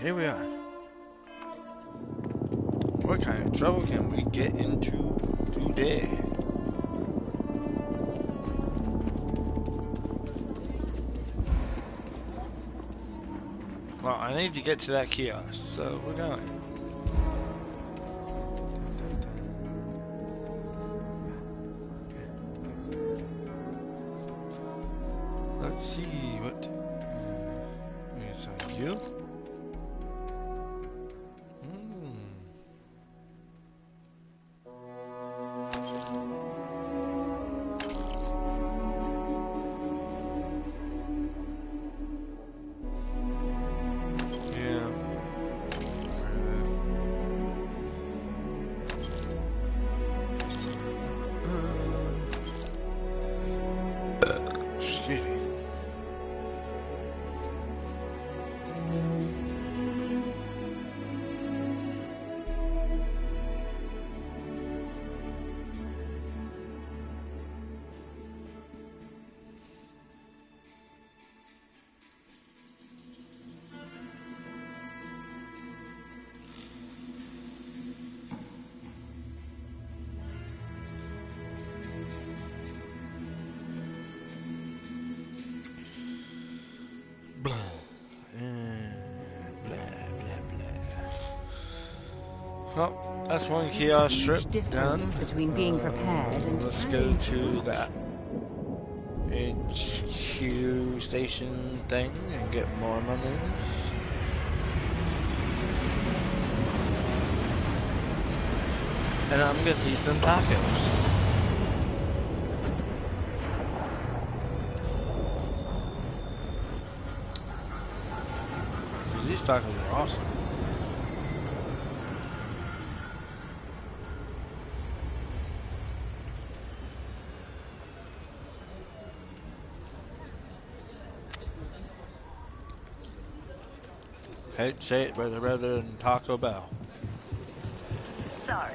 here we are. What kind of trouble can we get into today? Well, I need to get to that kiosk, so we're going. Let's see what is on you. Excuse me. Blah. Blah, blah, blah. Well, that's one kiosk strip done. Between being prepared and let's go to that HQ station thing and get more monies. And I'm gonna eat some tacos. These tacos are awesome. Hate to say it, but rather than Taco Bell. Sorry.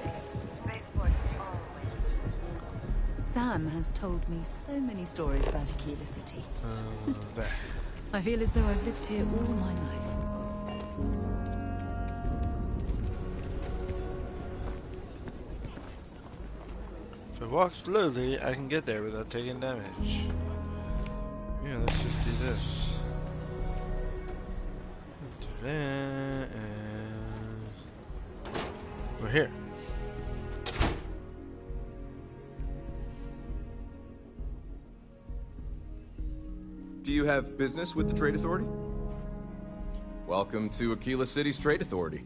Sam has told me so many stories about Aquila City. There. I feel as though I've lived here all my life. If I walk slowly, I can get there without taking damage. Yeah, let's just do this. And we're here. Do you have business with the Trade Authority? Welcome to Aquila City's Trade Authority.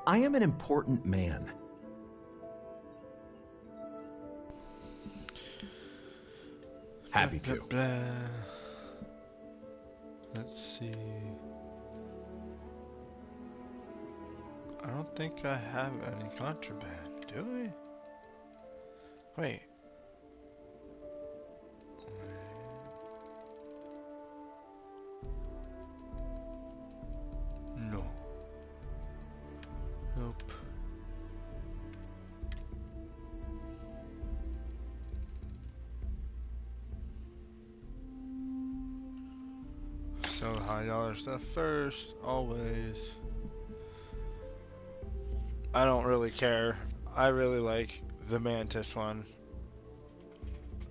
I am an important man. Happy to. Blah, blah, blah. Let's see. I don't think I have any contraband, do I? Wait. No. Nope. So high dollar stuff first, always. I don't really care. I really like the Mantis one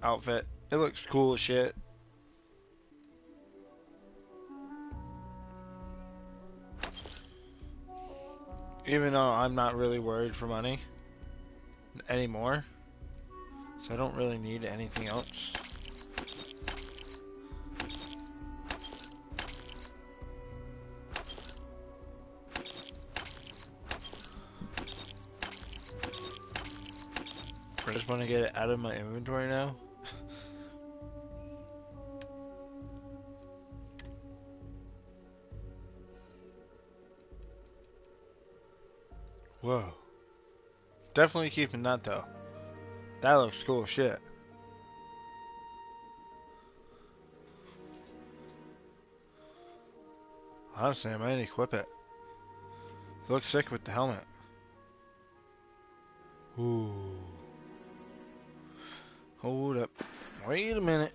outfit. It looks cool as shit. Even though I'm not really worried for money anymore, so I don't really need anything else. I just want to get it out of my inventory now. Whoa. Definitely keeping that though. That looks cool as shit. Honestly, I might equip it. It looks sick with the helmet. Ooh. Hold up. Wait a minute.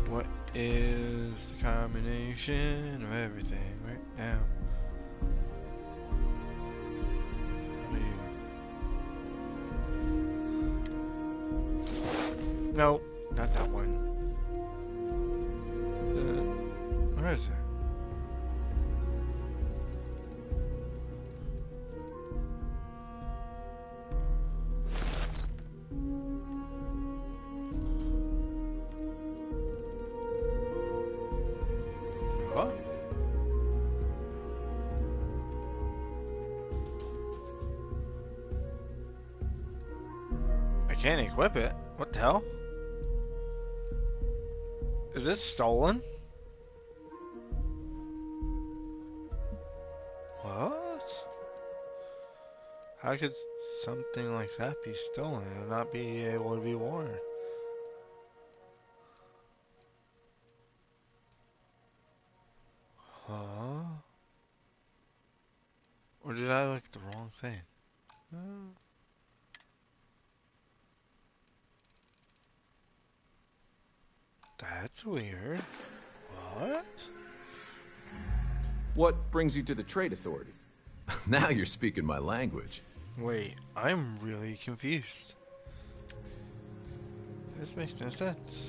What is the combination of everything right now? No, not that one. Where is it? What? I can't equip it. What the hell? Is this stolen? What? How could something like that be stolen and not be able to be worn? Huh? Or did I look at the wrong thing? That's weird. What? What brings you to the Trade Authority? Now you're speaking my language. Wait, I'm really confused. This makes no sense.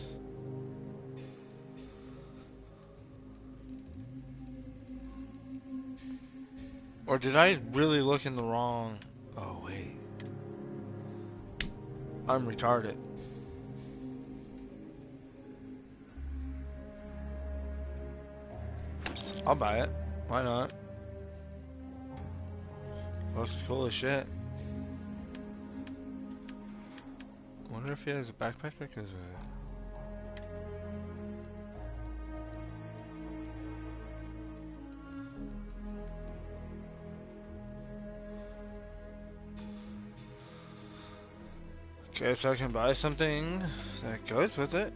Or did I really look in the wrong... Oh, wait. I'm retarded. I'll buy it. Why not? Looks cool as shit. Wonder if he has a backpack because of it. Guess I can buy something that goes with it.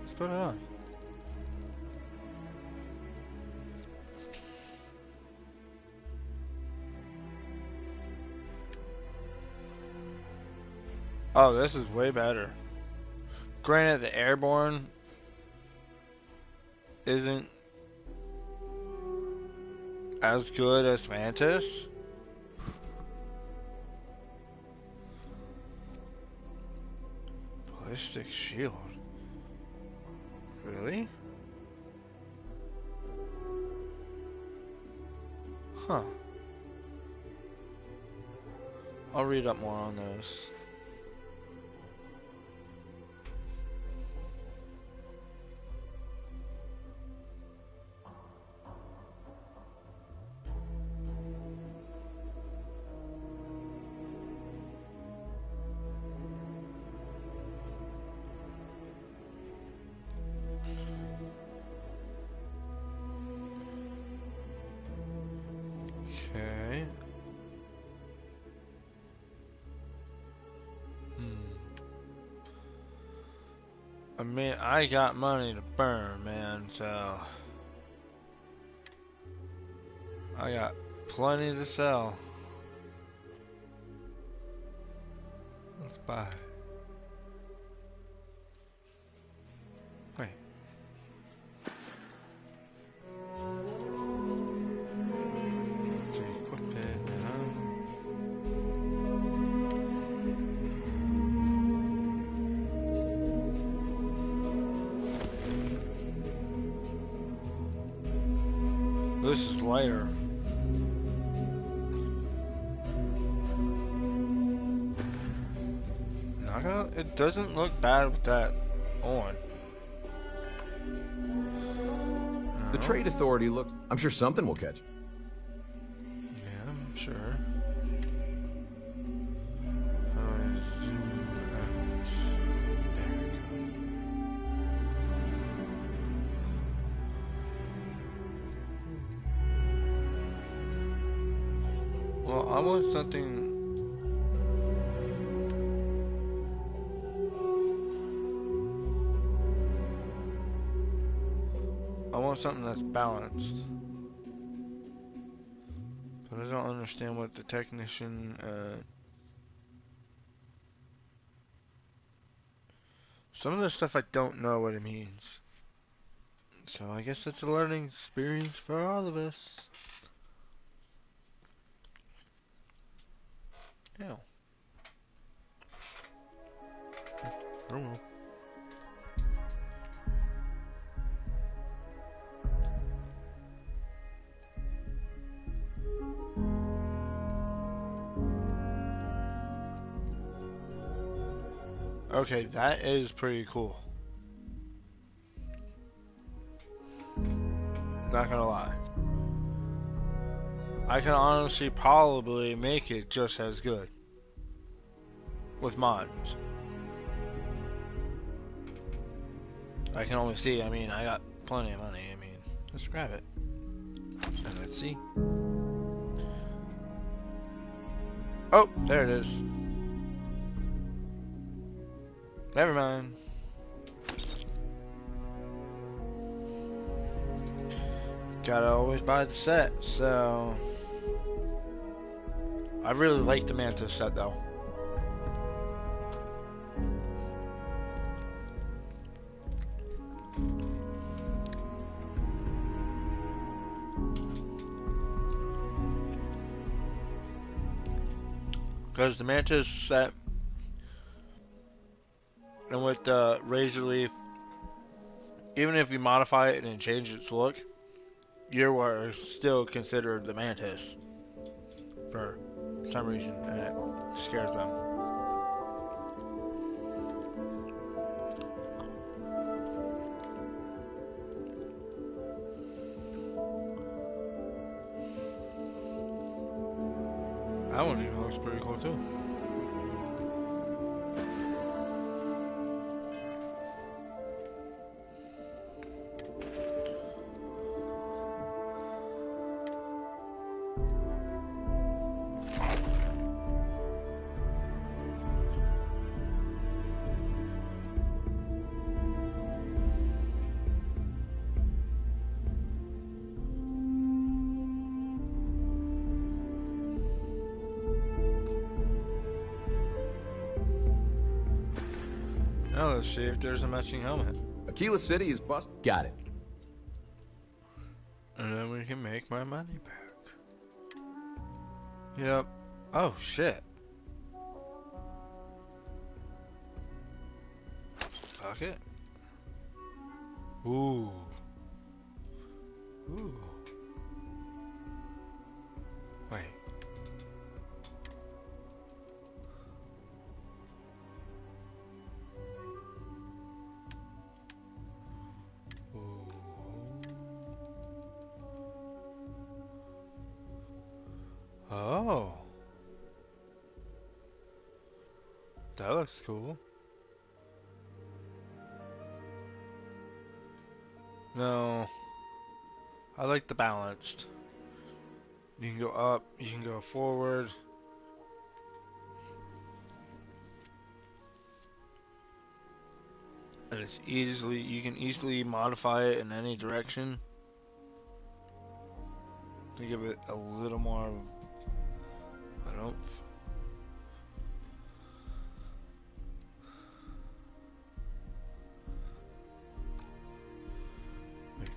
Let's put it on. Oh, this is way better. Granted, the airborne isn't as good as Mantis. Ballistic shield. Really? Huh. I'll read up more on those. Okay. I mean, I got money to burn, man, so I got plenty to sell. Let's buy. Wait. Let's see, equip it. This is lighter. Not gonna, it doesn't look bad with that on. The Trade Authority looks... I'm sure something will catch. Sure. How do I zoom out? There we go. Well, I want something. I want something that's balanced. But I don't understand what the technician, some of the stuff I don't know what it means. So I guess it's a learning experience for all of us. Yeah. Oh well. Okay, that is pretty cool. Not gonna lie. I can honestly probably make it just as good. With mods. I can only see, I mean, I got plenty of money, I mean, let's grab it. And let's see. Oh, there it is. Never mind. Gotta always buy the set, so... I really like the Mantis set, though. Because the Mantis set, and with the Razor Leaf, even if you modify it and change its look, you are still considered the Mantis. For some reason, and it scares them. That one even looks pretty cool too. Now let's see if there's a matching helmet. Aquila City is bust. Got it. And then we can make my money back. Yep. Oh shit. Fuck it. Ooh. Ooh. Wait. Ooh. Oh. That looks cool. No. I like the balanced. You can go up, you can go forward. And it's easily, you can easily modify it in any direction to give it a little more of an oomph. Wait.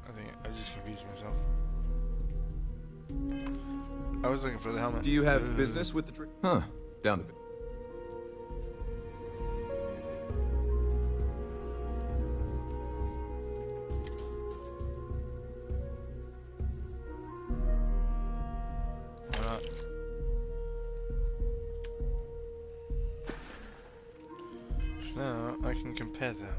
I think I just confused myself. I was looking for the helmet. Do you have business with the Huh. Down to it. Why not? Now I can compare them.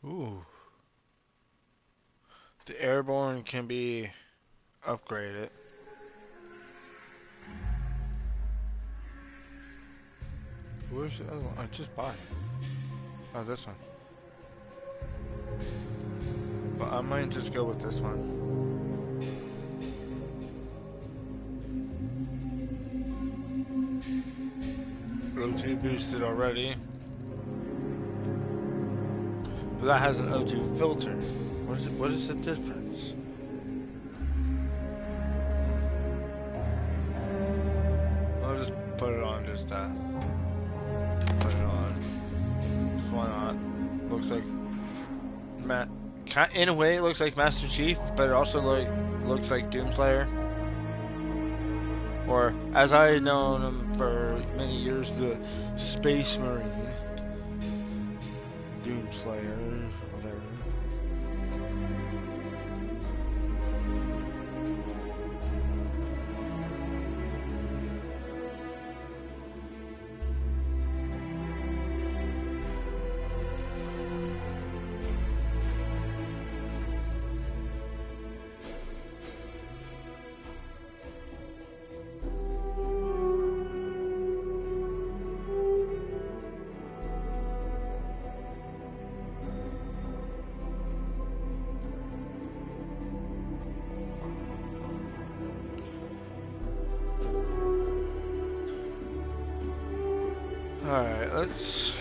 Ooh. The airborne can be upgraded. Where's the other one? I just bought it. Oh, this one. But I might just go with this one. O2 boosted already. But that has an O2 filter. What is the difference? I'll just put it on just put it on. Just why not? Looks like in a way it looks like Master Chief, but it also looks like Doomslayer. Or as I known him for many years, the Space Marine. Doomslayer, whatever. Alright, let's...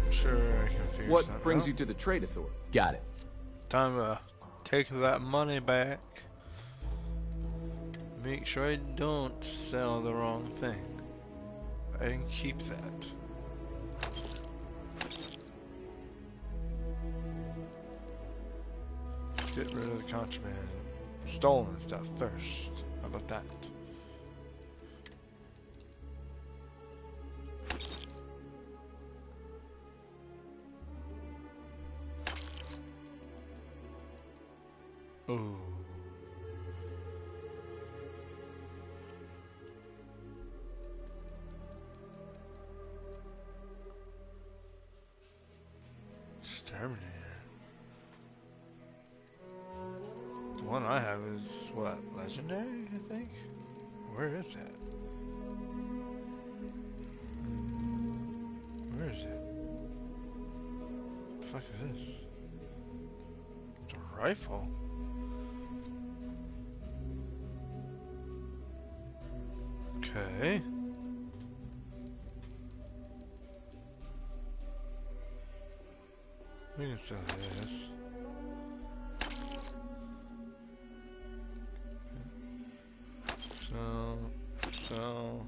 Sure, I can figure What something brings out. you to the Trade Authority? Got it. Time to take that money back. Make sure I don't sell the wrong thing. I can keep that. Get rid of the contraband. Stolen stuff first. How about that? Ooh. Exterminator. The one I have is what? Legendary, I think? Where is that? Where is it? What the fuck is this? It's a rifle. Okay. We can sell this. So.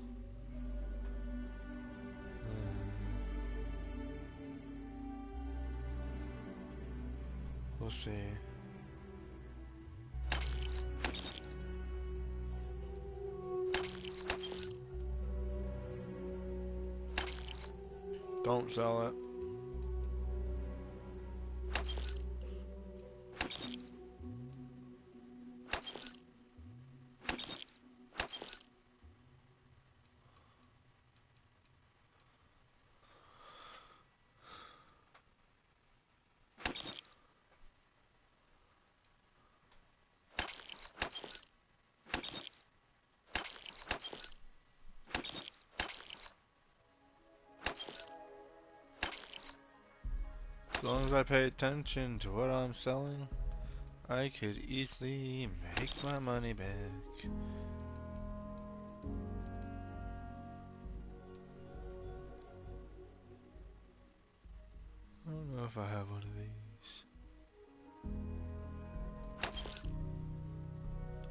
We'll see. Don't sell it. As long as I pay attention to what I'm selling, I could easily make my money back. I don't know if I have one of these.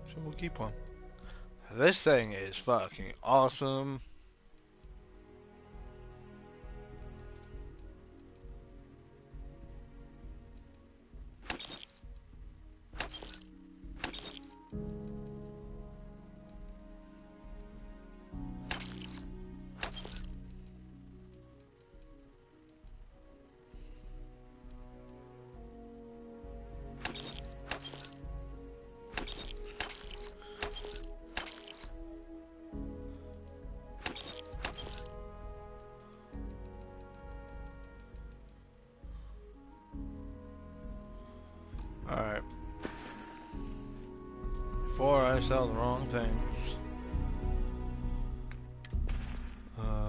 So we'll keep one. This thing is fucking awesome. Or I sell the wrong things. I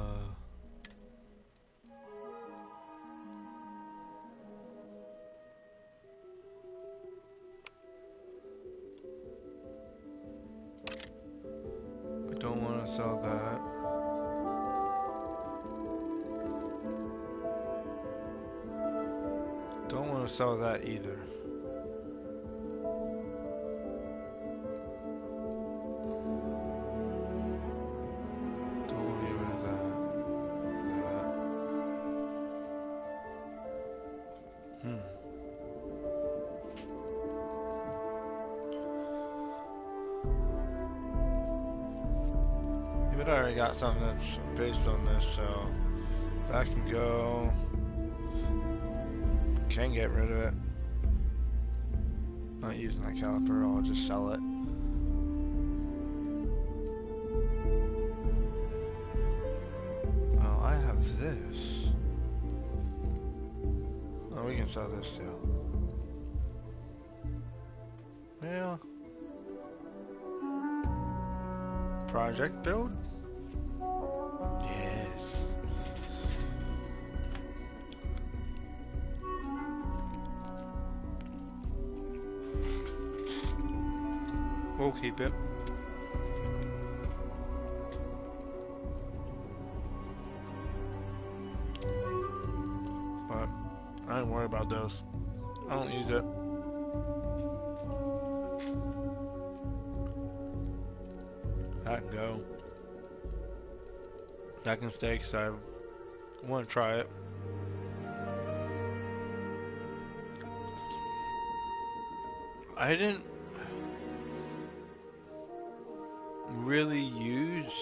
don't want to sell that. Don't want to sell that either. Don't want to get rid of that. But I already got something that's based on this, so if I can go, can get rid of it. Not using that caliper, I'll just sell it. Well, I have this. Oh, we can sell this too. Well, project build? Yes. We'll keep it. But I don't worry about those. I don't use it. That can go. That can stay because I want to try it. I didn't really use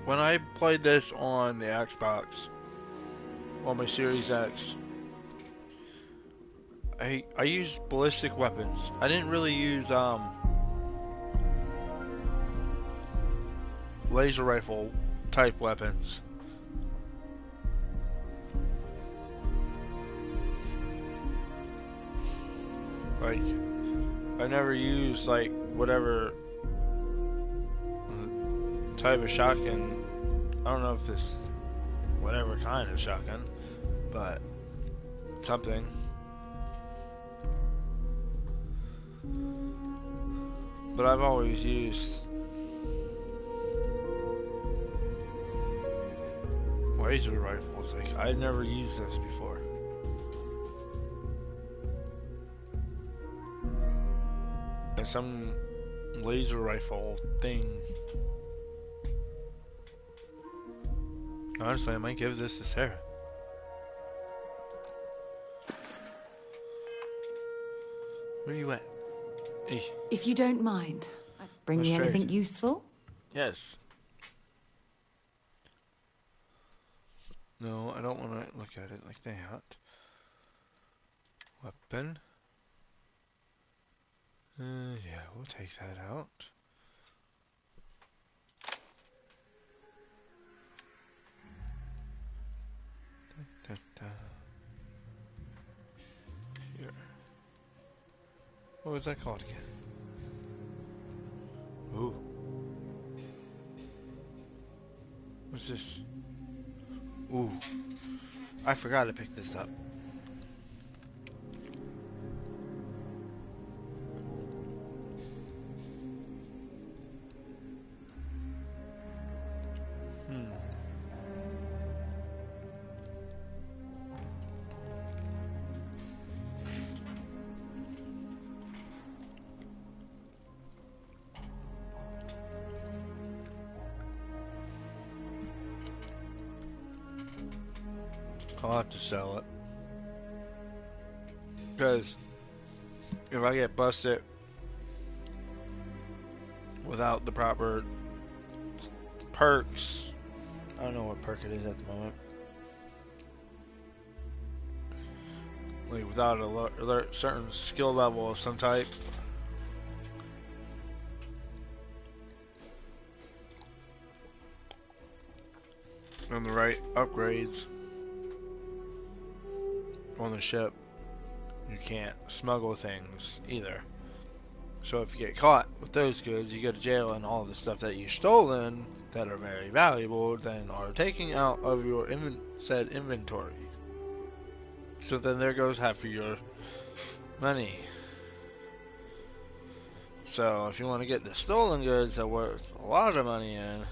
when I played this on the Xbox, on my Series X. I used ballistic weapons. I didn't really use laser rifle type weapons. Like, I never used like whatever type of shotgun. I don't know if it's whatever kind of shotgun, but something. But I've always used laser rifles. Like, I'd never used this before. And some laser rifle thing. Honestly, I might give this to Sarah. Where are you at? Hey. If you don't mind, bring Let's me anything trade. useful? Yes. No, I don't want to look at it like that. Weapon. Yeah, we'll take that out. Da, da. Here. What was that called again? Ooh. What's this? Ooh. I forgot to pick this up. I'll have to sell it. Because if I get busted without the proper perks, I don't know what perk it is at the moment. Like without a certain skill level of some type. And the right upgrades on the ship, you can't smuggle things either. So if you get caught with those goods, you go to jail, and all the stuff that you stolen that are very valuable then are taken out of your said inventory. So then there goes half of your money. So if you want to get the stolen goods that are worth a lot of money in,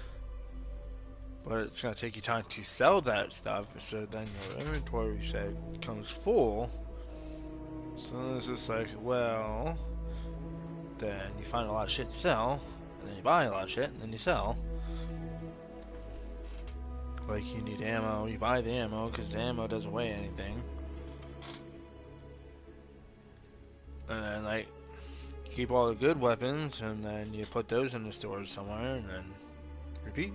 but it's going to take you time to sell that stuff, so then your inventory say becomes full. So it's just like, well, then you find a lot of shit to sell, and then you buy a lot of shit, and then you sell. Like, you need ammo, you buy the ammo, because the ammo doesn't weigh anything. And then, like, keep all the good weapons, and then you put those in the stores somewhere, and then repeat.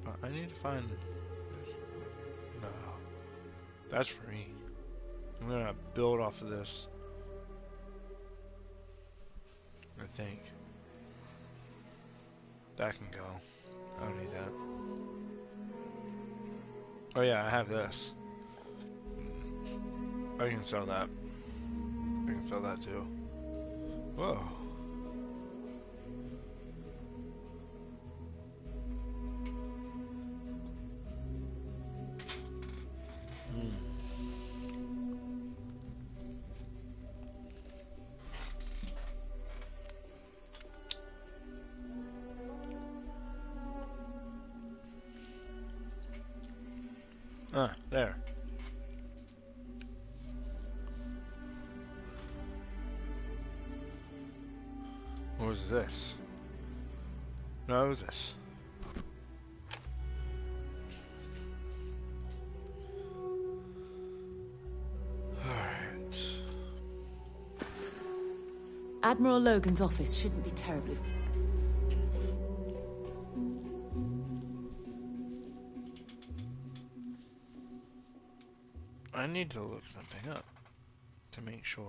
But I need to find this. No, that's free. I'm gonna build off of this, I think. That can go. I don't need that. Oh yeah, I have this. I can sell that. I can sell that too. Whoa. There. What was this? No, what was this? Alright. Admiral Logan's office shouldn't be terribly... I need to look something up to make sure.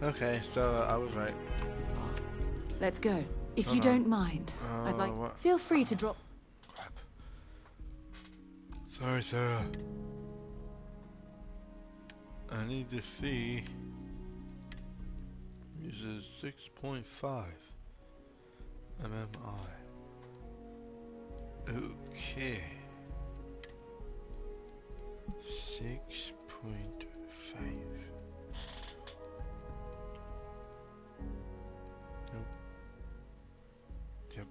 Okay, so I was right. Let's go. If you Hold on. don't mind, I'd like... What? Feel free to drop... Crap. Sorry, Sarah. I need to see. Uses 6.5 MMI. Okay. 6.5. Nope. Yep.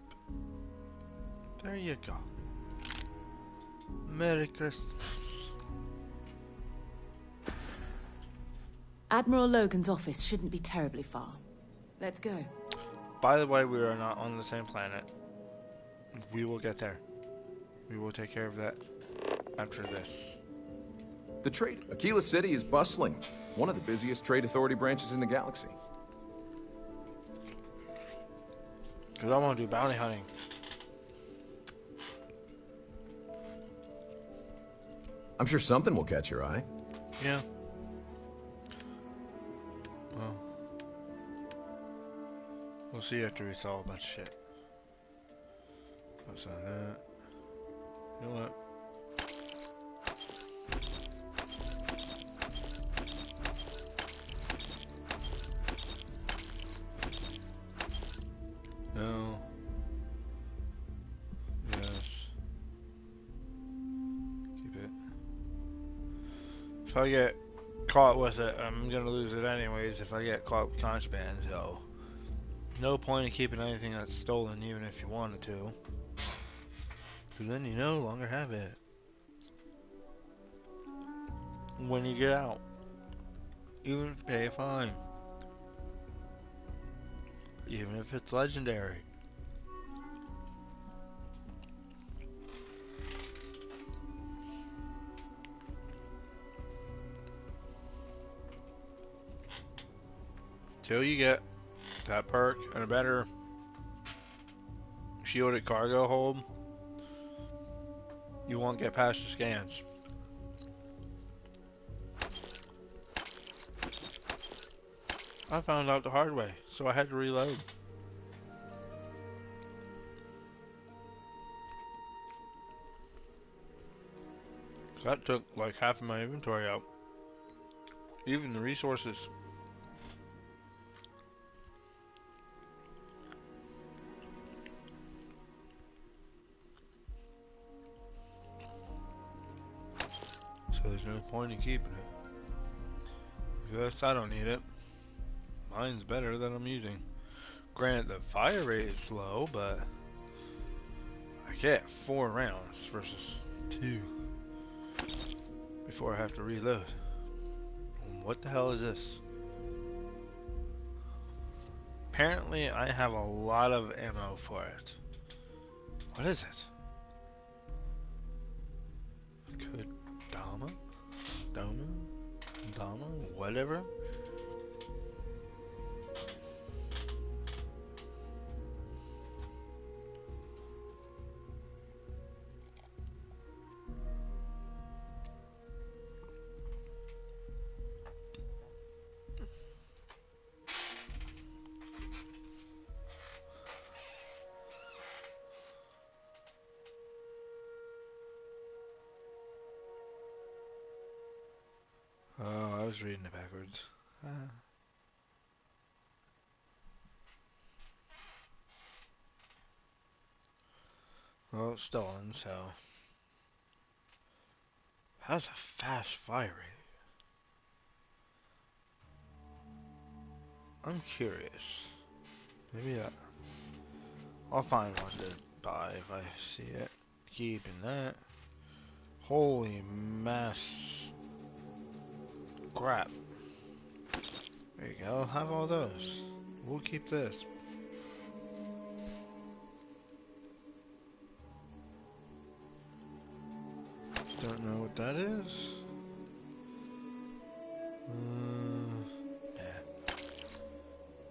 There you go. Merry Christmas. Admiral Logan's office shouldn't be terribly far. Let's go. By the way, we are not on the same planet. We will get there. We will take care of that after this. The trade. Aquila City is bustling. One of the busiest trade authority branches in the galaxy. Because I want to do bounty hunting. I'm sure something will catch your eye. Yeah. Well, we'll see after we solve a bunch of shit. What's on that? You know what? No. Yes. Keep it. If I get caught with it, I'm gonna lose it anyways if I get caught with contraband, so no point in keeping anything that's stolen even if you wanted to. Because then you no longer have it when you get out. Even if you pay a fine. even if it's legendary. Till you get that perk and a better shielded cargo hold, you won't get past the scans. I found out the hard way, so I had to reload. That took like half of my inventory out. Even the resources. So there's no point in keeping it. Because I don't need it. Mine's better than I'm using. Granted, the fire rate is low, but I get 4 rounds versus 2 before I have to reload. What the hell is this? Apparently, I have a lot of ammo for it. What is it? Kodama? Dama? Whatever? Oh, I was reading it backwards. Well, it's stolen, so. How's a fast fire rate? I'm curious. Maybe I'll find one to buy if I see it. Keeping that. Holy mass crap. There you go. Have all those. We'll keep this. Don't know what that is. Yeah.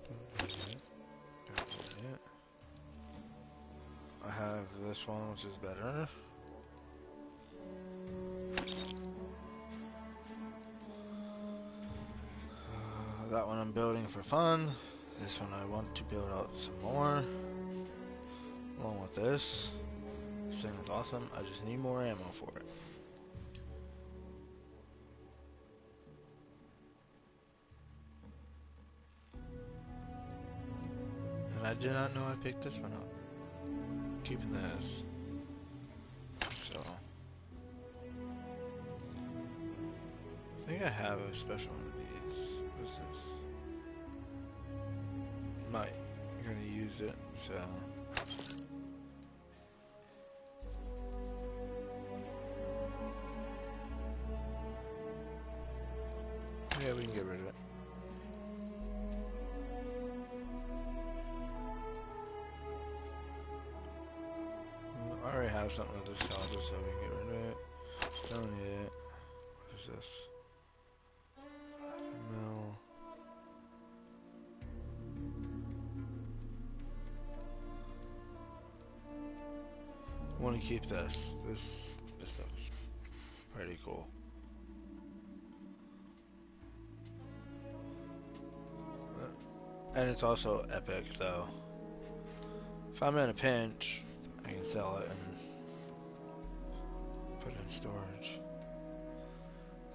Don't need it. I have this one, which is better. That one I'm building for fun. This one I want to build out some more. Along with this. This thing is awesome. I just need more ammo for it. And I did not know I picked this one up. Keeping this. So. I think I have a special one of these. What is this? Might. I'm gonna use it, so. Yeah, we can get rid of it. I already have something with this caliber, so we can get rid of it. Don't need it. What is this? No. I want to keep this. This stuff's pretty cool. And it's also epic, though. If I'm in a pinch, I can sell it and put it in storage.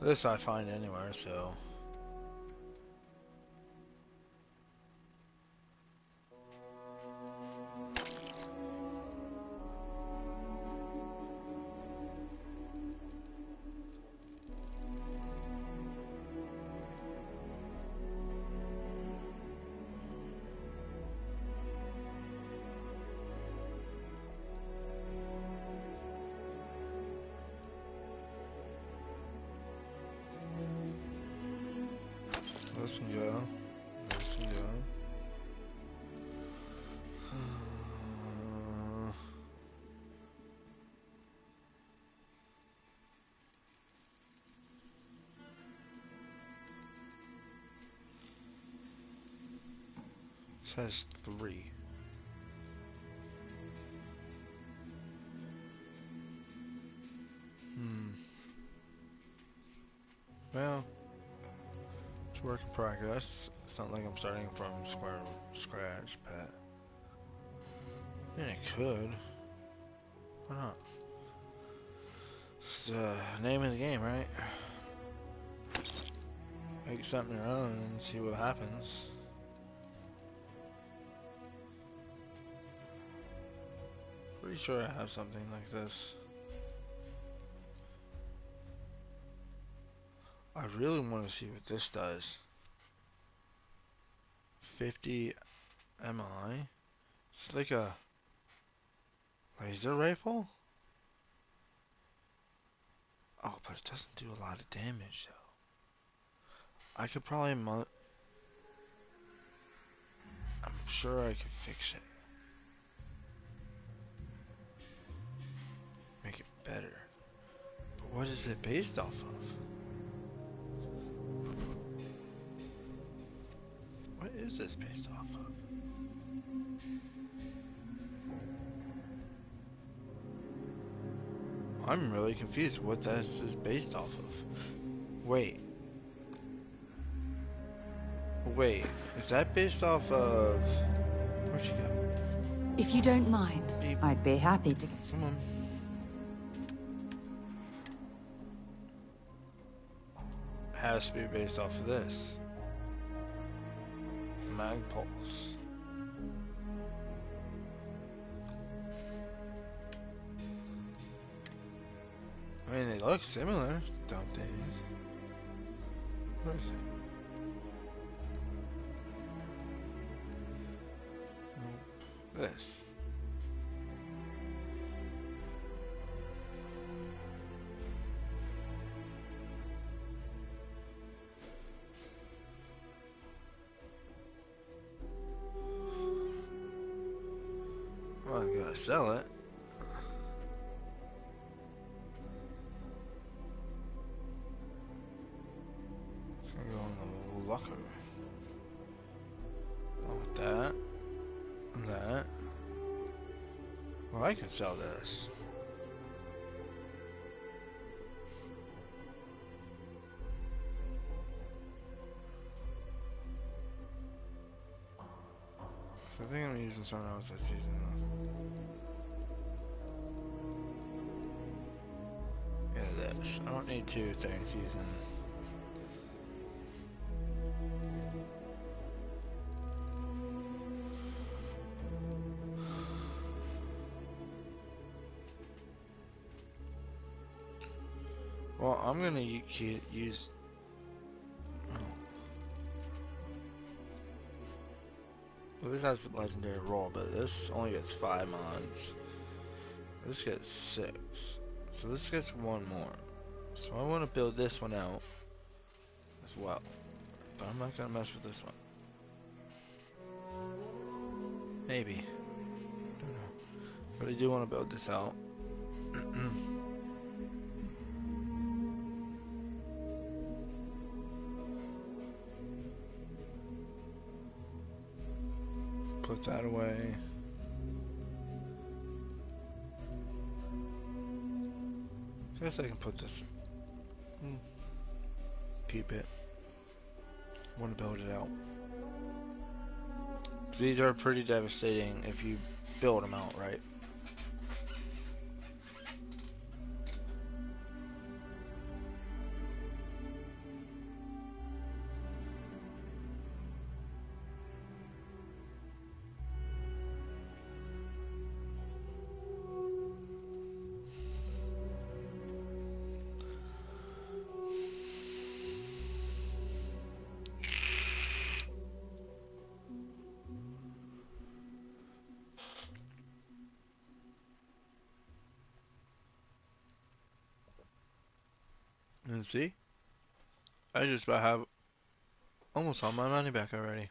This I find anywhere, so. has 3. Well, it's work in progress. It's not like I'm starting from scratch, but I mean, I could. Why not? It's the name of the game, right? Make something your own and see what happens. Pretty sure I have something like this. I really want to see what this does. 50 MI. It's like a laser rifle? Oh, but it doesn't do a lot of damage though. I could probably I'm sure I could fix it. Make it better. But what is it based off of? What is this based off of? I'm really confused what this is based off of. Wait. Wait, is that based off of... Where'd she go? If you don't mind, Beep. I'd be happy to... Come on. Has to be based off of this. Mag Pulse. I mean, they look similar, don't they? What is it? Nope. This. Well, I gotta sell it. It's gonna go in the locker. I want that. And that. Well, I can sell this. So I think I'm using something else this season though. Yeah, this. I don't need 2 second season. Well, I'm gonna use. Oh. Well, this has the legendary roll, but this only gets 5 mods. This gets 6. So this gets 1 more. So I want to build this one out as well. But I'm not gonna mess with this one. Maybe. Don't know. But I do want to build this out. Put that away. Guess I can put this. Keep it. Want to build it out. These are pretty devastating if you build them out right. And see? I just about have almost all my money back already.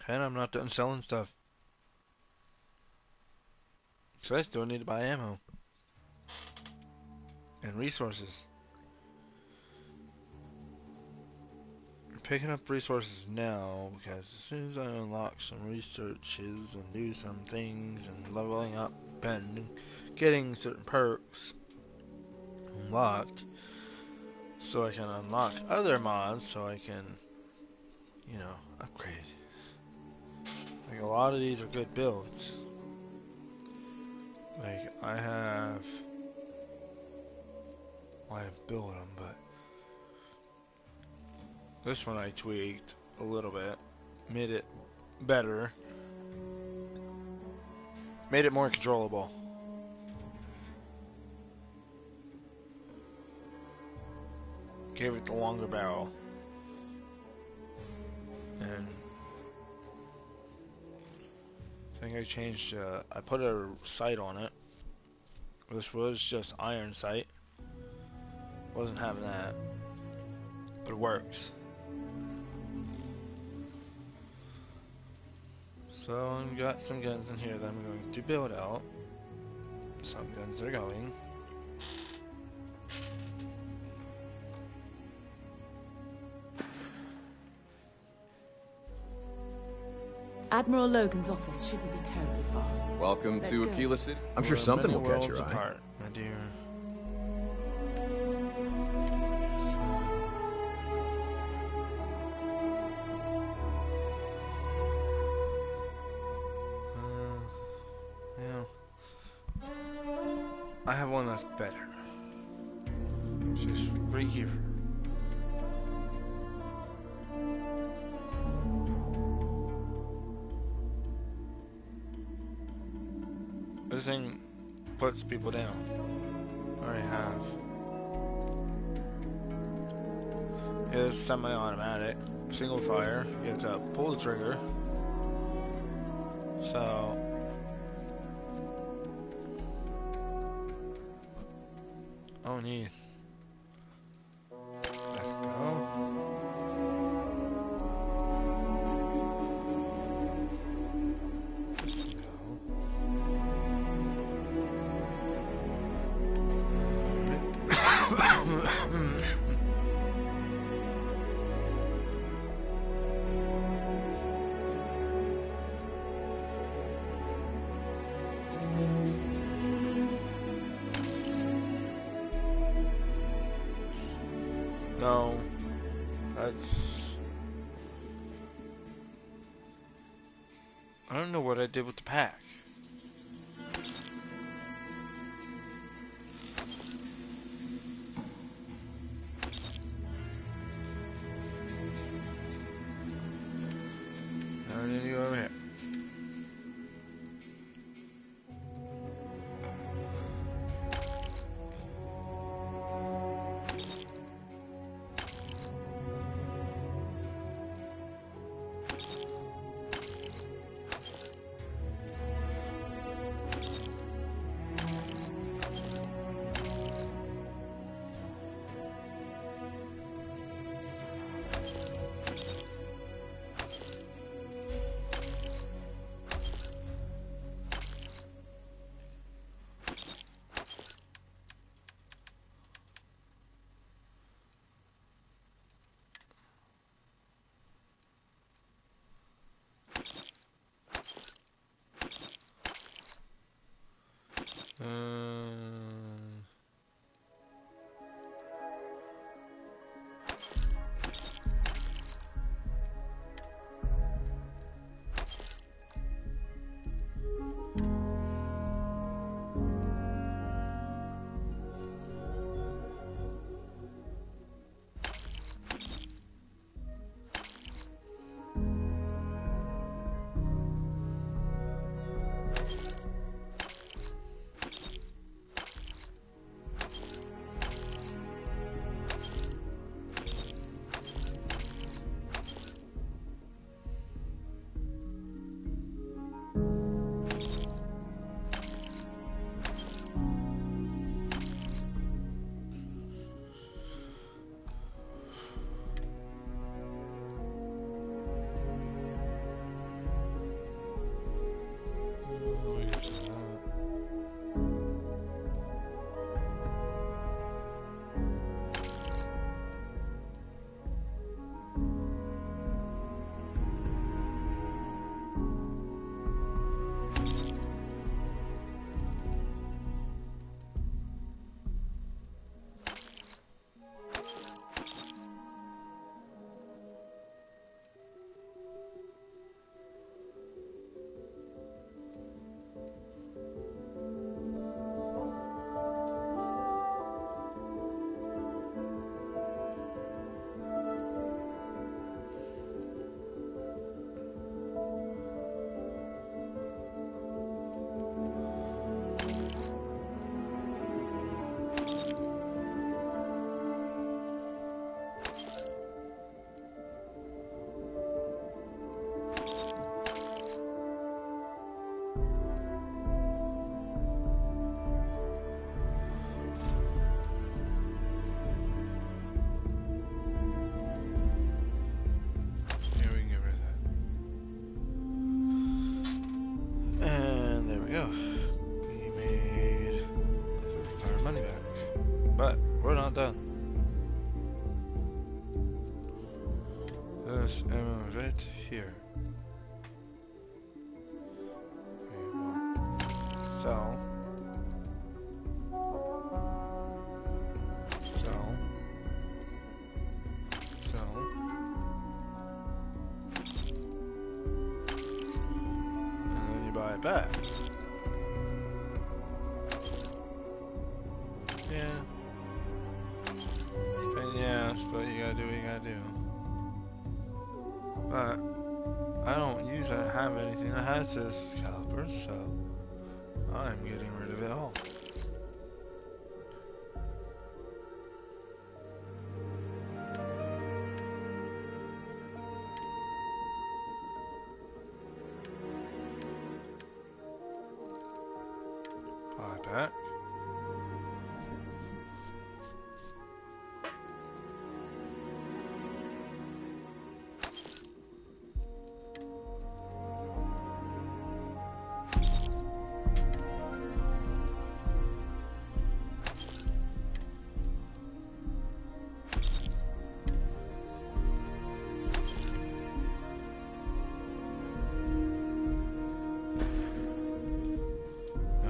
And I'm not done selling stuff. So I still need to buy ammo. And resources. picking up resources now because as soon as I unlock some researches and do some things and leveling up and getting certain perks unlocked, so I can unlock other mods so I can, you know, upgrade. Like a lot of these are good builds. Like I have built them, but this one I tweaked a little bit, made it better, made it more controllable. Gave it the longer barrel. And I think I changed, I put a sight on it. This was just iron sight. Wasn't having that. But it works. So I've got some guns in here that I'm going to build out. Some guns are going. Admiral Logan's office shouldn't be terribly far. Welcome Let's to go. Aquila City. I'm sure We're something many will catch worlds your eye. apart, my dear. Yeah. I have one that's better. It's just right here. This thing puts people down. I already have. It's semi-automatic, single fire. You have to pull the trigger. So I don't need. Let's go. No, that's. I don't know what I did with the pack. I need to go over here. But we're not done. There's ammo right here. Sell. Sell. Sell. And then you buy it back. Yeah. Pain in the ass, but you gotta do what you gotta do. But I don't usually have anything that has this caliber, so I'm getting rid of it all. Buy back.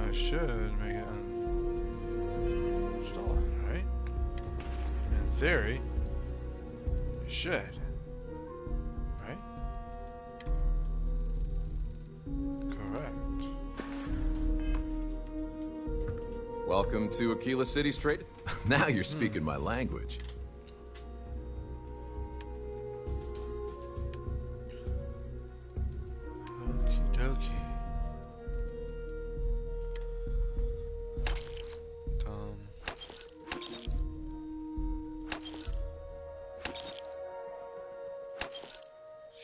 I should make it unstolen, right? In theory, it should. Right? Correct. Welcome to Aquila City's trade. Now you're speaking my language. Okie dokie.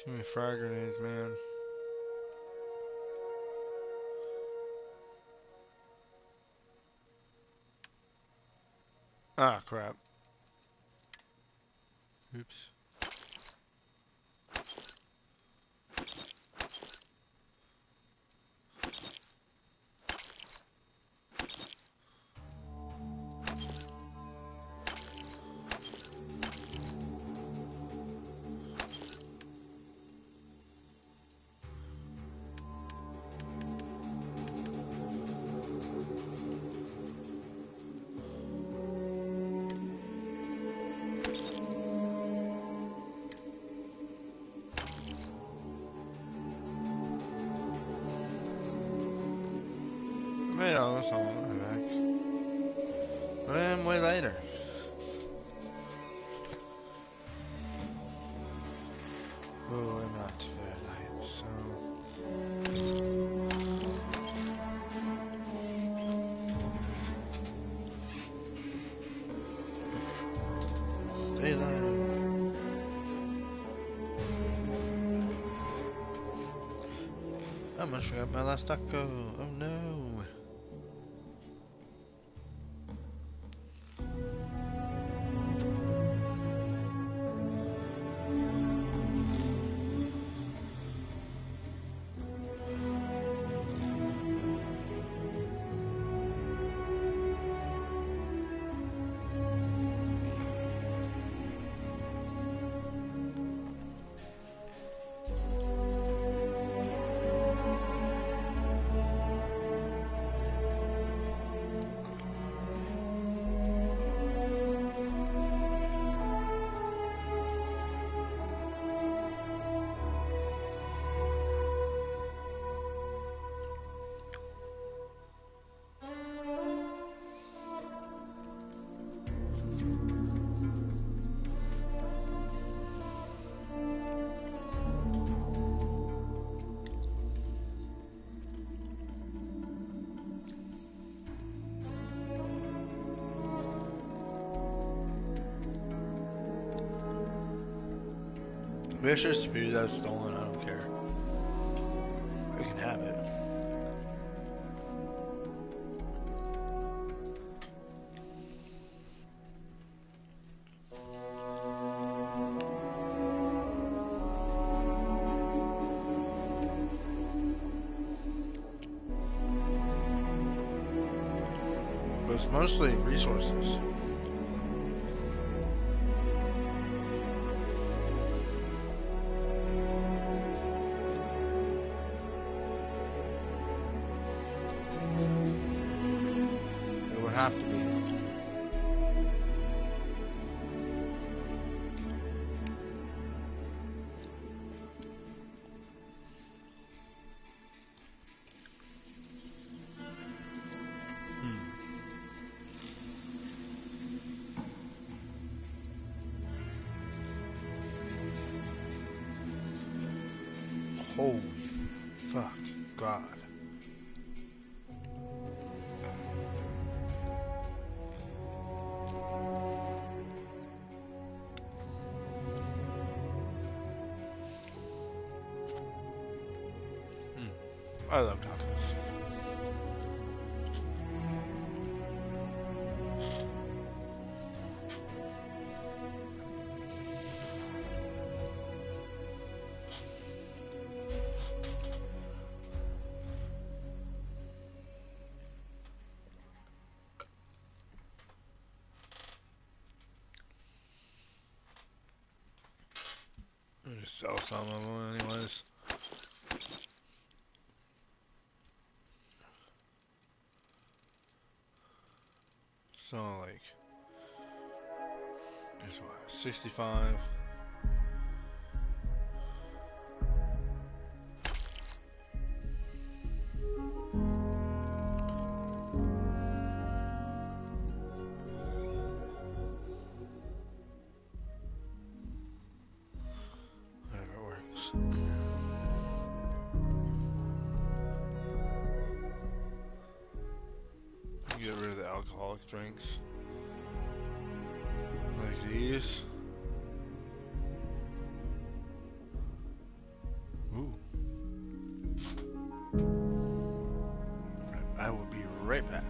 Too many frag grenades, man. Ah, crap. Oops. Made all this on my back. But then way later. Oh, I'm not very light, so. Stay alive. I almost forgot my last taco. Oh no. It's just food that's stolen, I don't care. We can have it. But it's mostly resources. have to be. Holy fuck, God. I love tacos. I'm gonna sell some of them anyways. So like, there's what, 65. Whatever works. Get rid of the alcoholic drinks. Like these. Ooh. I will be right back.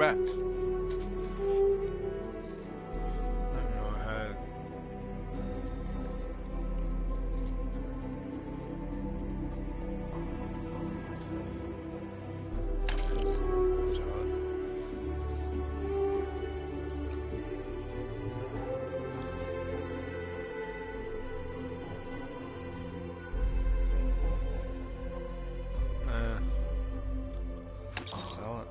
back. Let me go ahead. Sell it.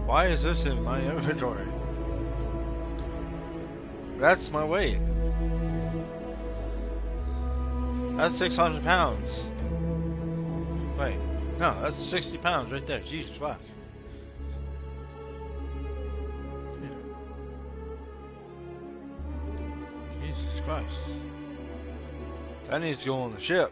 Why is this in my inventory? That's my weight. That's 600 pounds. Wait, no, that's 60 pounds right there. Jesus fuck. Jesus Christ. That needs to go on the ship.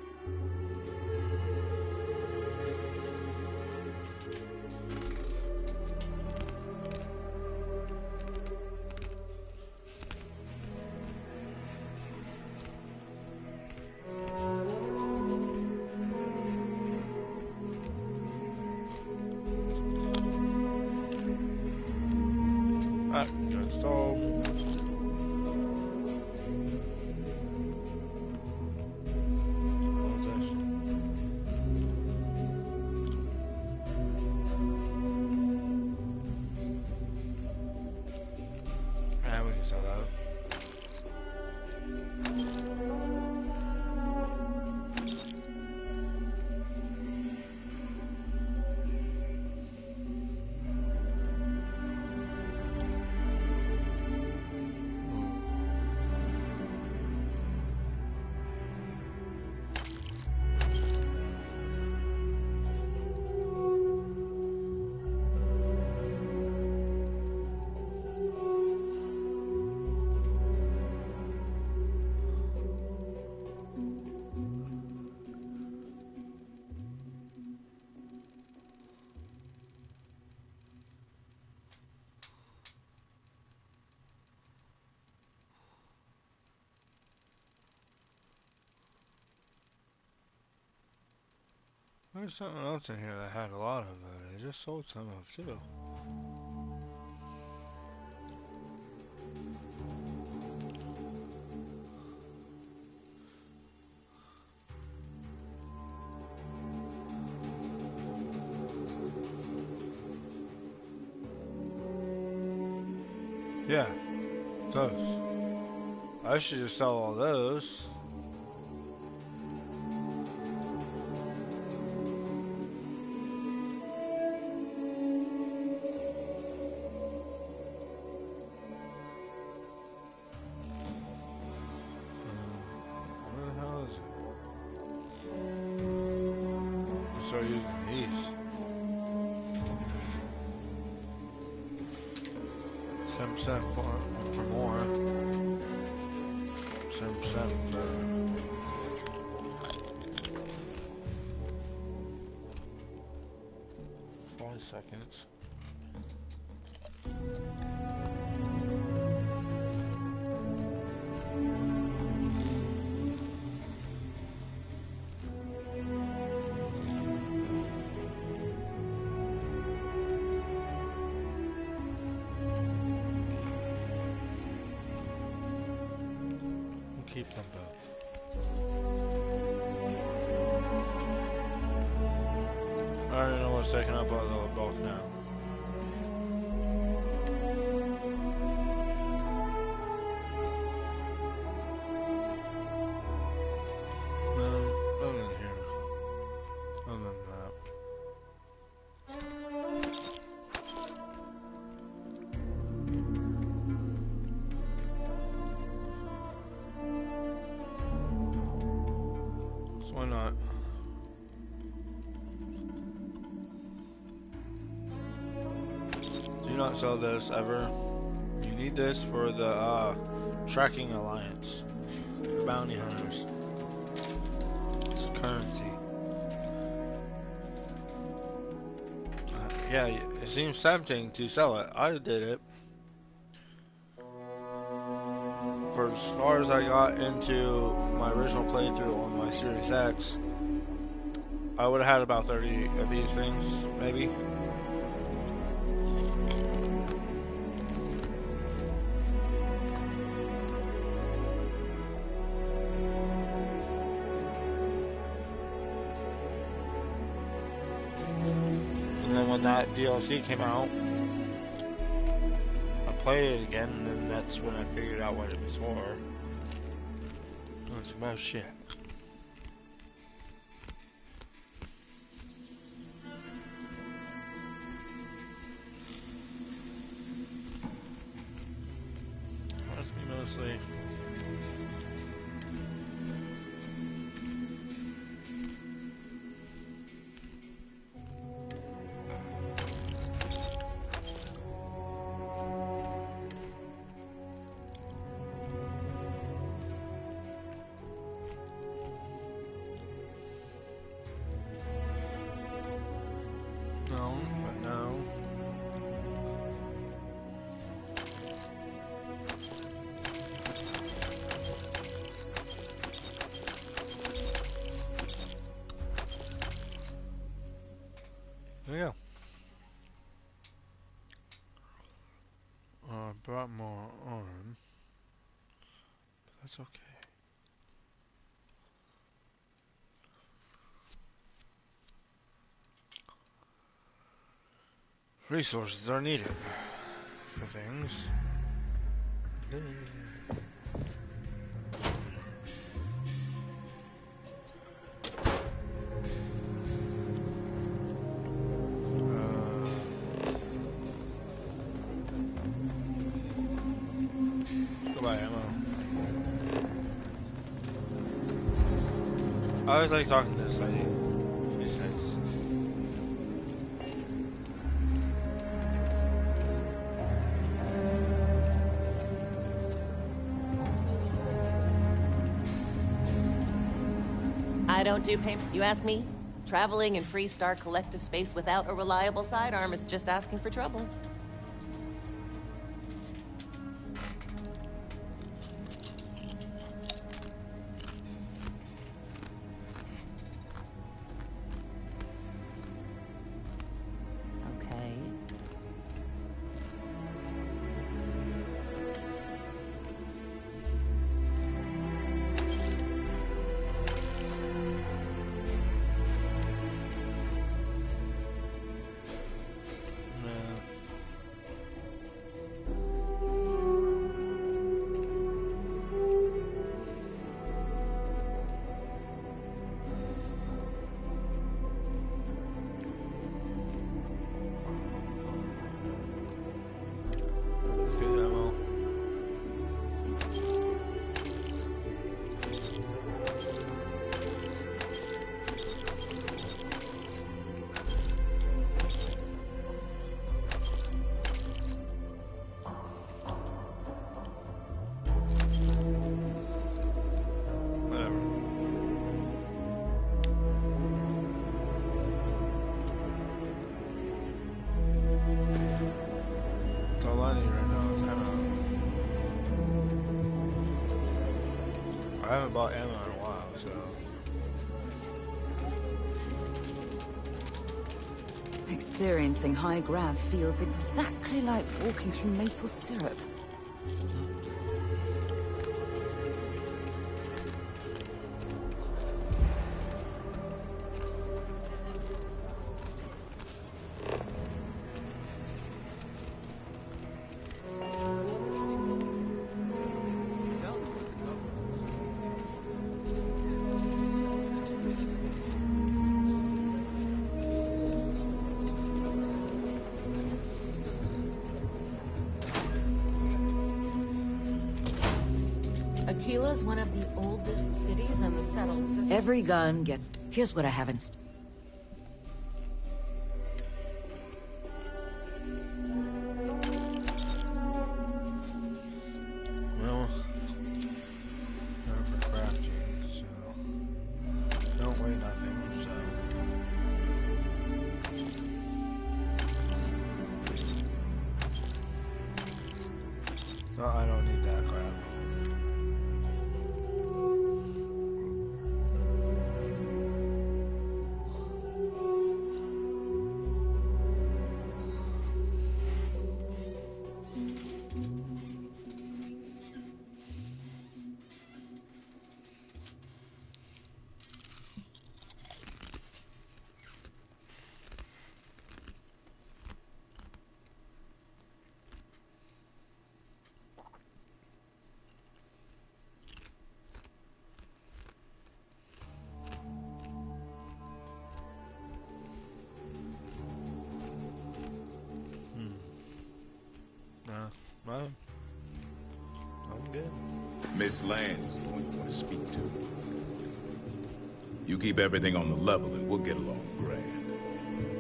Alright, good stove. What's this? Yeah, we can sell that. There's something else in here that had a lot of it. I just sold some of too. Yeah, those. I should just sell all those. Where the hell is it? I'll start using these. 7% for more. 7% for 5 seconds. Keep them both. I already know what's taking up all the bulk now. Other than here. Other than that. So why not? Do not sell this ever. You need this for the tracking alliance. The bounty hunters. It's currency. Yeah, it seems tempting to sell it. I did it. For as far as I got into my original playthrough on my Series X, I would have had about 30 of these things, maybe. And then when that DLC came out, I played it again, and that's when I figured out what it was for. It's about shit. Must be mostly. No, but no. There you go. Brought more on. That's okay. Resources are needed for things. Let's go buy ammo. I always like talking to this lady. She's nice. I don't do payment, you ask me? Traveling in Freestar collective space without a reliable sidearm is just asking for trouble. Okay. Let's get ammo. Whatever. That's all I need right now is ammo. I haven't bought ammo in a while, so. Experiencing high grav feels exactly like walking through maple syrup. Aquila's one of the oldest cities in the settled systems. Every gun gets... Here's what I haven't... Well, not for crafting, so. Don't weigh nothing, so. No, I don't need that crap. I'm good. Miss Lance is the one you want to speak to. You keep everything on the level and we'll get along grand.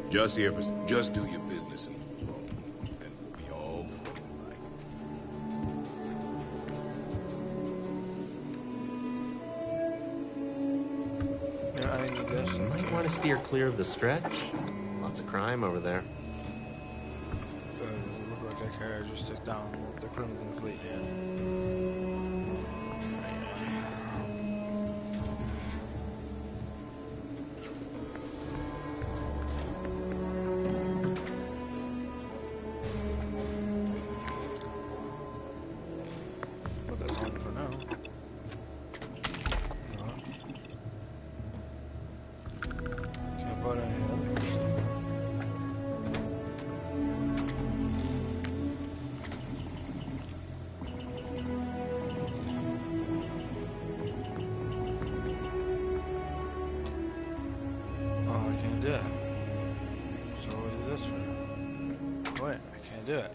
Just here for just do your business and move along. Then we'll be all friendly like. Yeah, I need this. You might want to steer clear of the stretch. Lots of crime over there. Does it look like I care? I just took down the Crimson Fleet, yeah. Put that on for now. Can't put any others. Oh, I can't do it. So what is this for? Wait, I can't do it.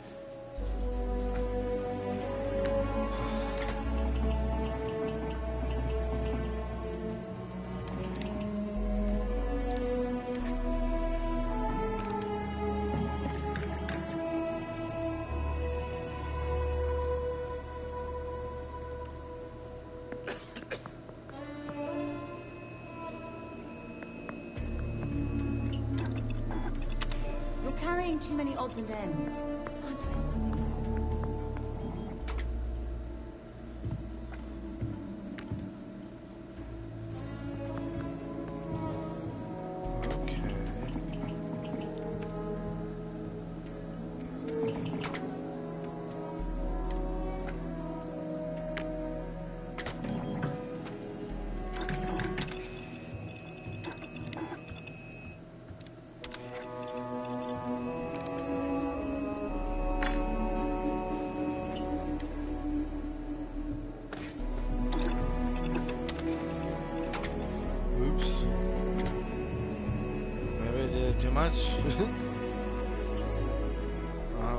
You're carrying too many odds and ends. Time to learn something new. Oops. Maybe I did too much. Oh,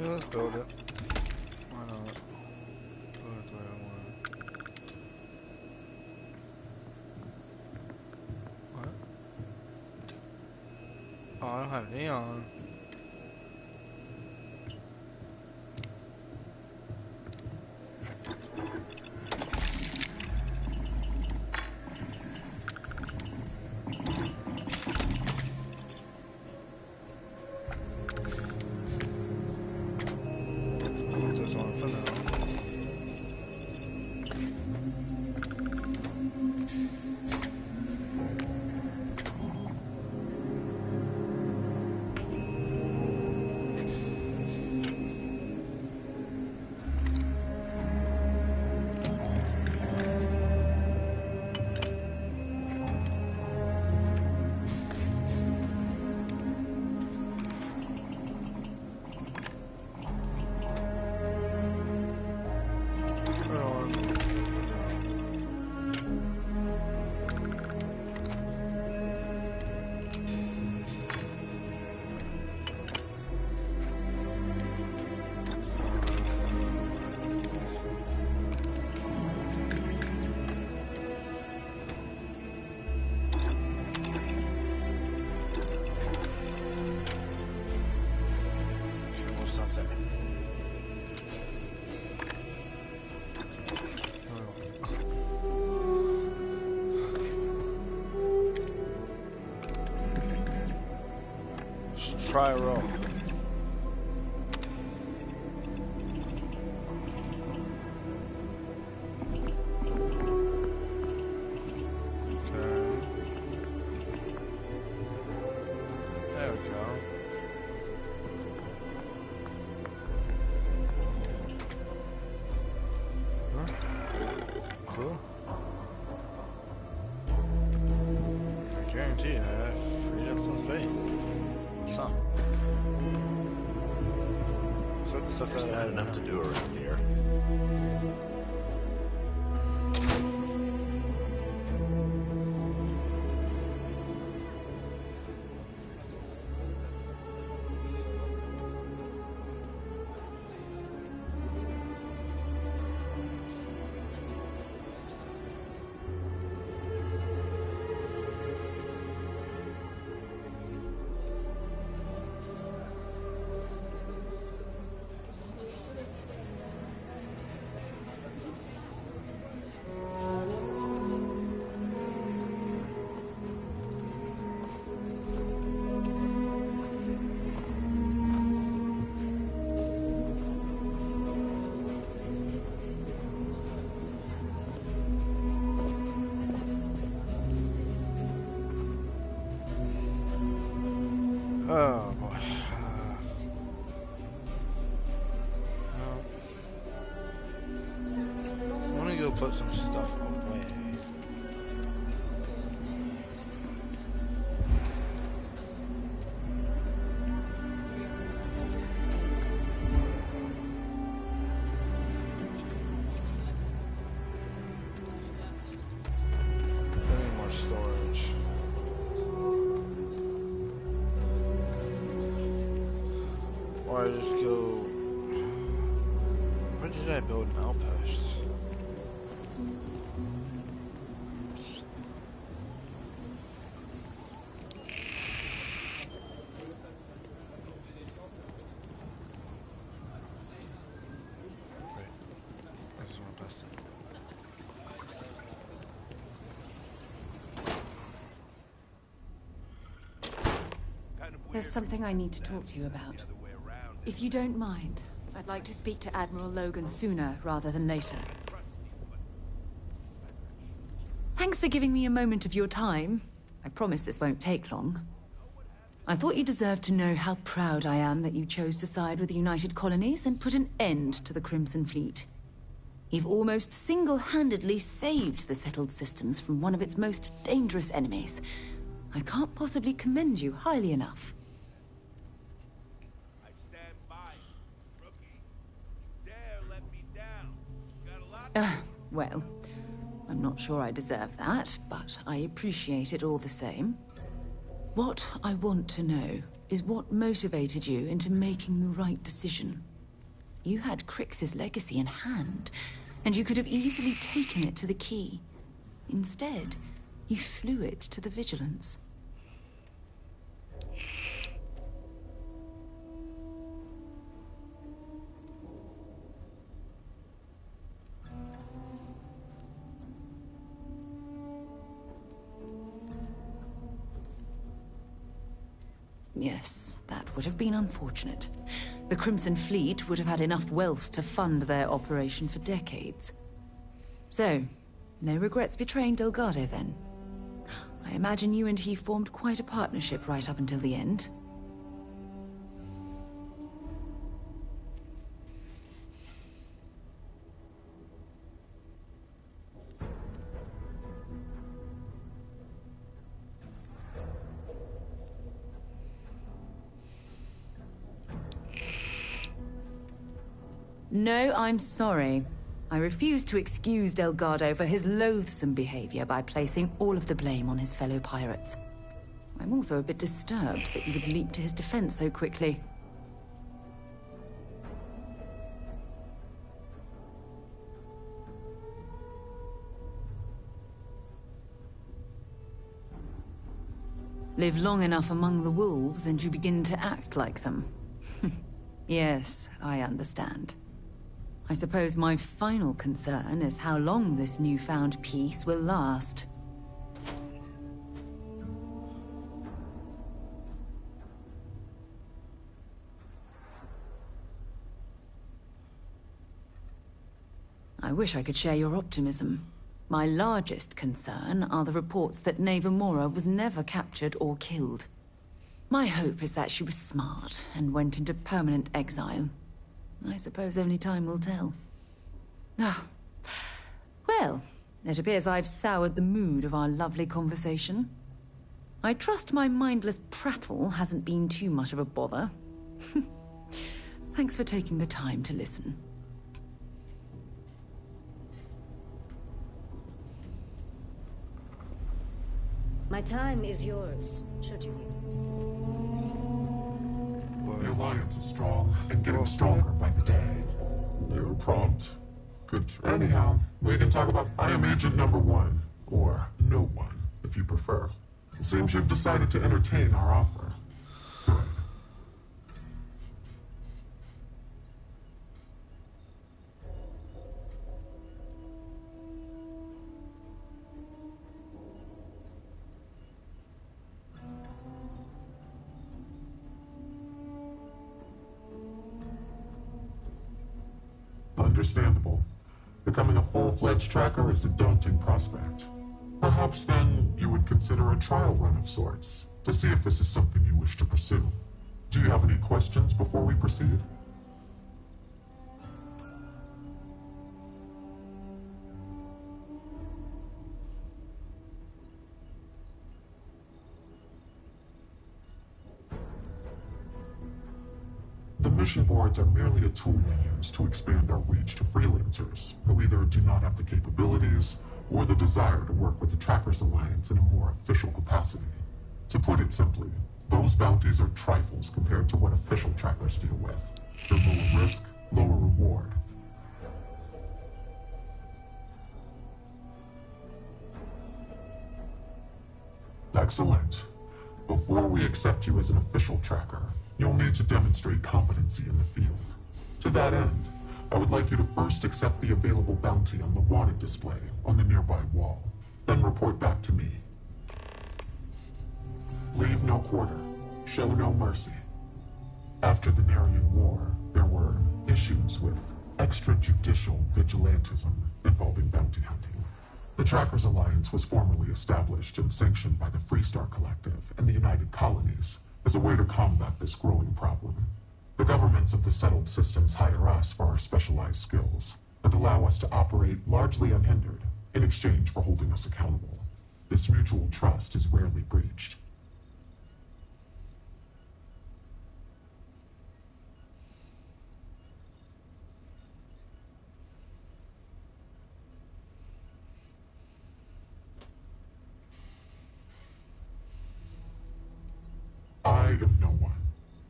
yeah, let's build it. Why not? Build it the way I want it. What? Oh, I don't have neon. Put this on for now. try a roll. There we go. Huh? Cool. I guarantee you that freed up some space. Some. So the stuff There's that I not had enough to do around here. Oh boy. I want to go put some stuff away. I need more storage. Or I just go... Where did I build an outpost? Oops. Wait. I just want to bust it. There's something I need to talk to you about. If you don't mind, I'd like to speak to Admiral Logan sooner rather than later. Thanks for giving me a moment of your time. I promise this won't take long. I thought you deserved to know how proud I am that you chose to side with the United Colonies and put an end to the Crimson Fleet. You've almost single-handedly saved the settled systems from one of its most dangerous enemies. I can't possibly commend you highly enough. Well, I'm not sure I deserve that, but I appreciate it all the same. What I want to know is what motivated you into making the right decision. You had Crix's legacy in hand, and you could have easily taken it to the Key. Instead, you flew it to the Vigilance. Yes, that would have been unfortunate. The Crimson Fleet would have had enough wealth to fund their operation for decades. So, no regrets betraying Delgado, then? I imagine you and he formed quite a partnership right up until the end. No, I'm sorry. I refuse to excuse Delgado for his loathsome behavior by placing all of the blame on his fellow pirates. I'm also a bit disturbed that you would leap to his defense so quickly. Live long enough among the wolves and you begin to act like them. Yes, I understand. I suppose my final concern is how long this newfound peace will last. I wish I could share your optimism. My largest concern are the reports that Neva Mora was never captured or killed. My hope is that she was smart and went into permanent exile. I suppose only time will tell. Ah. Well, it appears I've soured the mood of our lovely conversation. I trust my mindless prattle hasn't been too much of a bother. Thanks for taking the time to listen. My time is yours, should you need it. The Alliance is strong and getting stronger by the day. You're prompt. Good. Anyhow, we can talk about I am Agent Number 1, or No One, if you prefer. It seems you've decided to entertain our offer. Good. Understandable. Becoming a full-fledged tracker is a daunting prospect. Perhaps then you would consider a trial run of sorts, to see if this is something you wish to pursue. Do you have any questions before we proceed? The mission boards are merely a tool we use to expand our reach to freelancers who either do not have the capabilities or the desire to work with the Trackers Alliance in a more official capacity. To put it simply, those bounties are trifles compared to what official trackers deal with. They're lower risk, lower reward. Excellent. Before we accept you as an official tracker, you'll need to demonstrate competency in the field. To that end, I would like you to first accept the available bounty on the wanted display on the nearby wall, then report back to me. Leave no quarter, show no mercy. After the Narian War, there were issues with extrajudicial vigilantism involving bounty hunting. The Trackers Alliance was formally established and sanctioned by the Freestar Collective and the United Colonies as a way to combat this growing problem. The governments of the settled systems hire us for our specialized skills and allow us to operate largely unhindered in exchange for holding us accountable. This mutual trust is rarely breached. I am no one,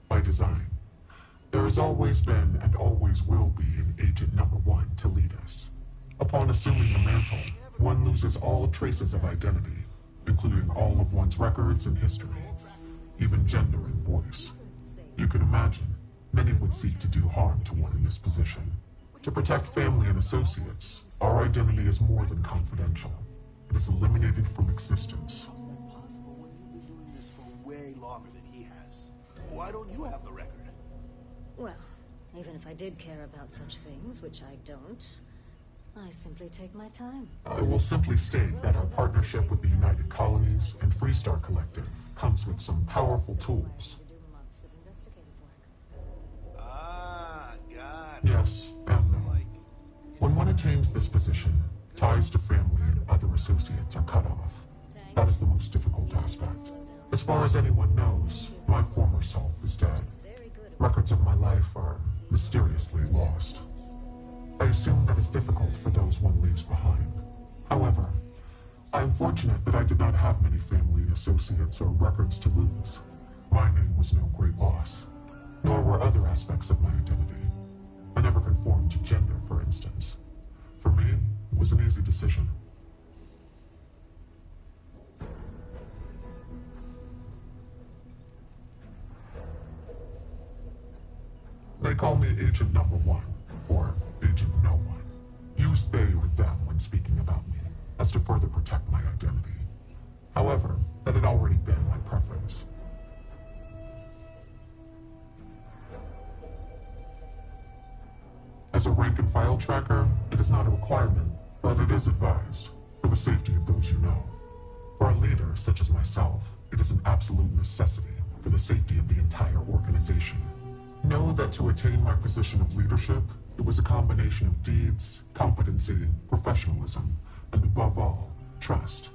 by design. There has always been and always will be an Agent Number 1 to lead us. Upon assuming the mantle, one loses all traces of identity, including all of one's records and history, even gender and voice. You can imagine, many would seek to do harm to one in this position. To protect family and associates, our identity is more than confidential. It is eliminated from existence. Why don't you have the record? Well, even if I did care about such things, which I don't, I simply take my time. I will simply state that our partnership with the United Colonies and Freestar Collective comes with some powerful tools. Ah, got it. Yes and no. When one attains this position, ties to family and other associates are cut off. That is the most difficult aspect. As far as anyone knows, my former self is dead. Records of my life are mysteriously lost. I assume that is difficult for those one leaves behind. However, I am fortunate that I did not have many family, associates, or records to lose. My name was no great loss, nor were other aspects of my identity. I never conformed to gender, for instance. For me, it was an easy decision. They call me Agent Number 1, or Agent No One. Use they or them when speaking about me, as to further protect my identity. However, that had already been my preference. As a rank-and-file tracker, it is not a requirement, but it is advised, for the safety of those you know. For a leader such as myself, it is an absolute necessity for the safety of the entire organization. Know that to attain my position of leadership, it was a combination of deeds, competency, professionalism, and above all, trust.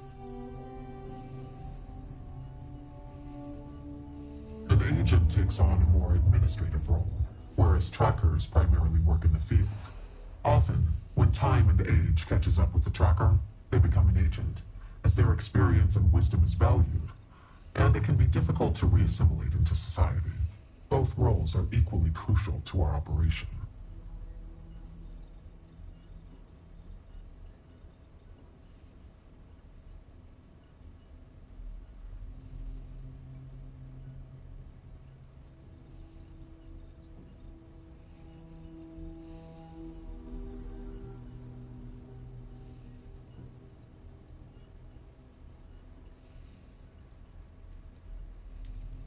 An agent takes on a more administrative role, whereas trackers primarily work in the field. Often, when time and age catches up with the tracker, they become an agent, as their experience and wisdom is valued, and it can be difficult to re-assimilate into society. Both roles are equally crucial to our operation.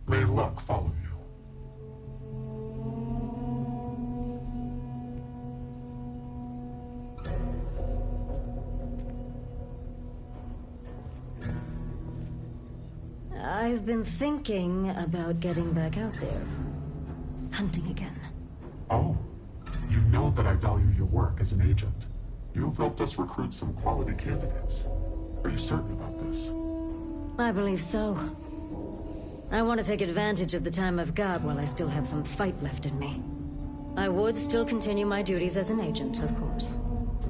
May luck follow you. I've been thinking about getting back out there. Hunting again. Oh, you know that I value your work as an agent. You've helped us recruit some quality candidates. Are you certain about this? I believe so. I want to take advantage of the time I've got while I still have some fight left in me. I would still continue my duties as an agent, of course.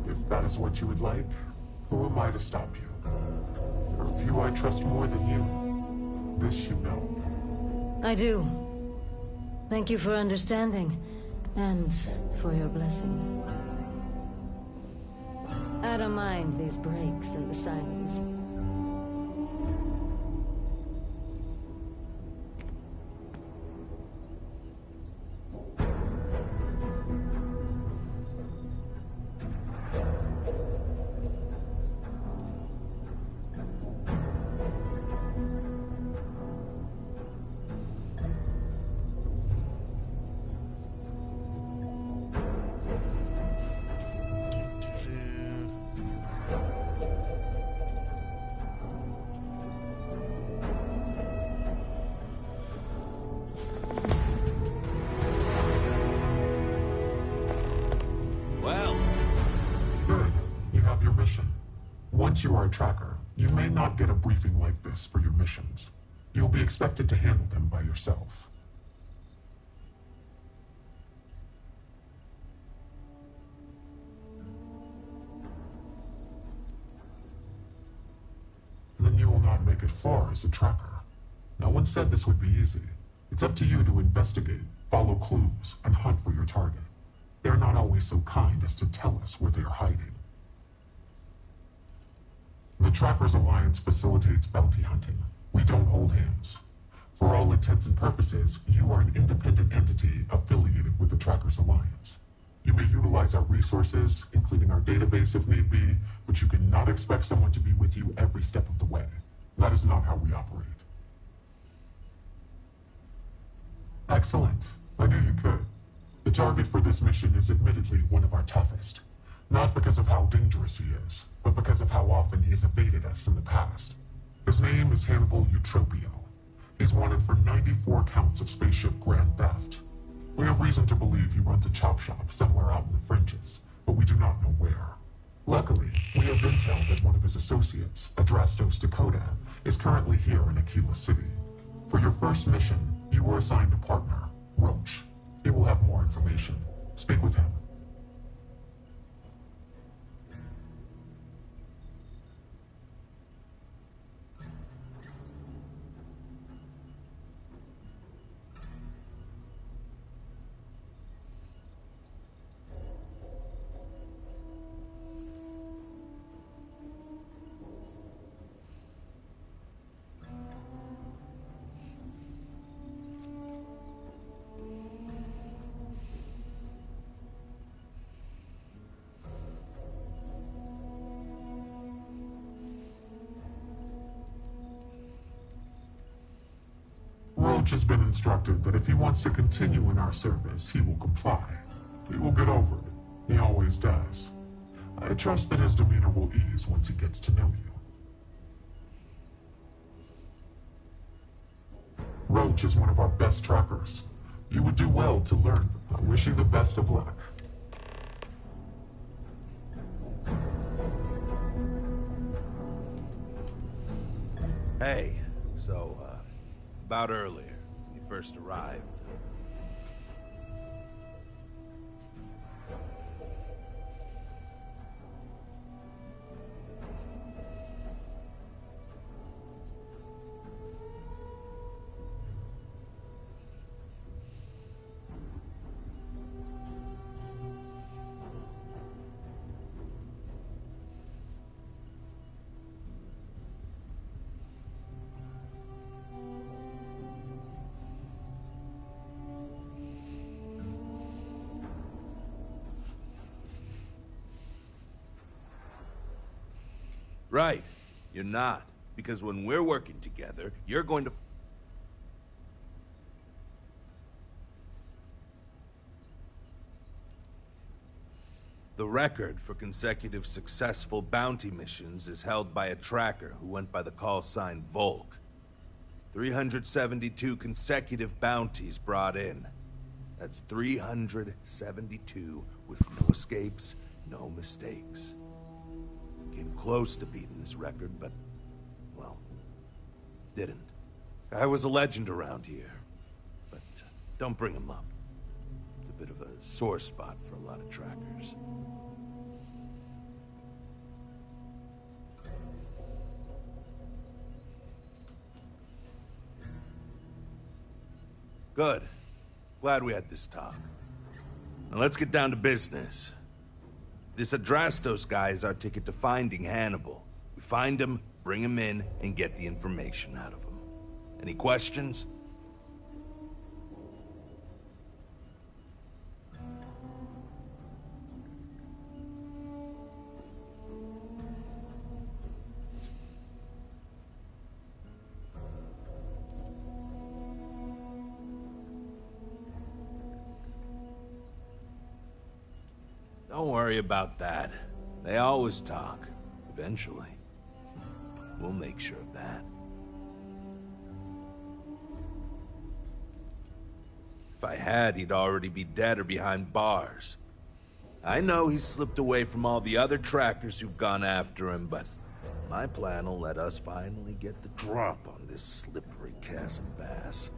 If that is what you would like, who am I to stop you? There are few I trust more than you. This you know. I do. Thank you for understanding, and for your blessing. I don't mind these breaks in the silence. Once you are a tracker, you may not get a briefing like this for your missions. You'll be expected to handle them by yourself. Then you will not make it far as a tracker. No one said this would be easy. It's up to you to investigate, follow clues, and hunt for your target. They're not always so kind as to tell us where they are hiding. The Trackers Alliance facilitates bounty hunting. We don't hold hands. For all intents and purposes, you are an independent entity affiliated with the Trackers Alliance. You may utilize our resources, including our database if need be, but you cannot expect someone to be with you every step of the way. That is not how we operate. Excellent. I knew you could. The target for this mission is admittedly one of our toughest. Not because of how dangerous he is, but because of how often he has evaded us in the past. His name is Hannibal Eutropio. He's wanted for 94 counts of spaceship grand theft. We have reason to believe he runs a chop shop somewhere out in the fringes, but we do not know where. Luckily, we have intel that one of his associates, Adrastos Dakota, is currently here in Aquila City. For your first mission, you were assigned a partner, Roach. He will have more information. Speak with him. Roach has been instructed that if he wants to continue in our service, he will comply. We will get over it. He always does. I trust that his demeanor will ease once he gets to know you. Roach is one of our best trackers. You would do well to learn. I wish you the best of luck. Hey, so, about earlier, when you first arrived. Right. You're not. Because when we're working together, you're going to... The record for consecutive successful bounty missions is held by a tracker who went by the call sign Volk. 372 consecutive bounties brought in. That's 372 with no escapes, no mistakes. Came close to beating his record, but, well, didn't. Guy was a legend around here, but don't bring him up. It's a bit of a sore spot for a lot of trackers. Good. Glad we had this talk. Now let's get down to business. This Adrastos guy is our ticket to finding Hannibal. We find him, bring him in, and get the information out of him. Any questions? Don't worry about that. They always talk. Eventually. We'll make sure of that. If I had, he'd already be dead or behind bars. I know he's slipped away from all the other trackers who've gone after him, but my plan will let us finally get the drop on this slippery chasm bass.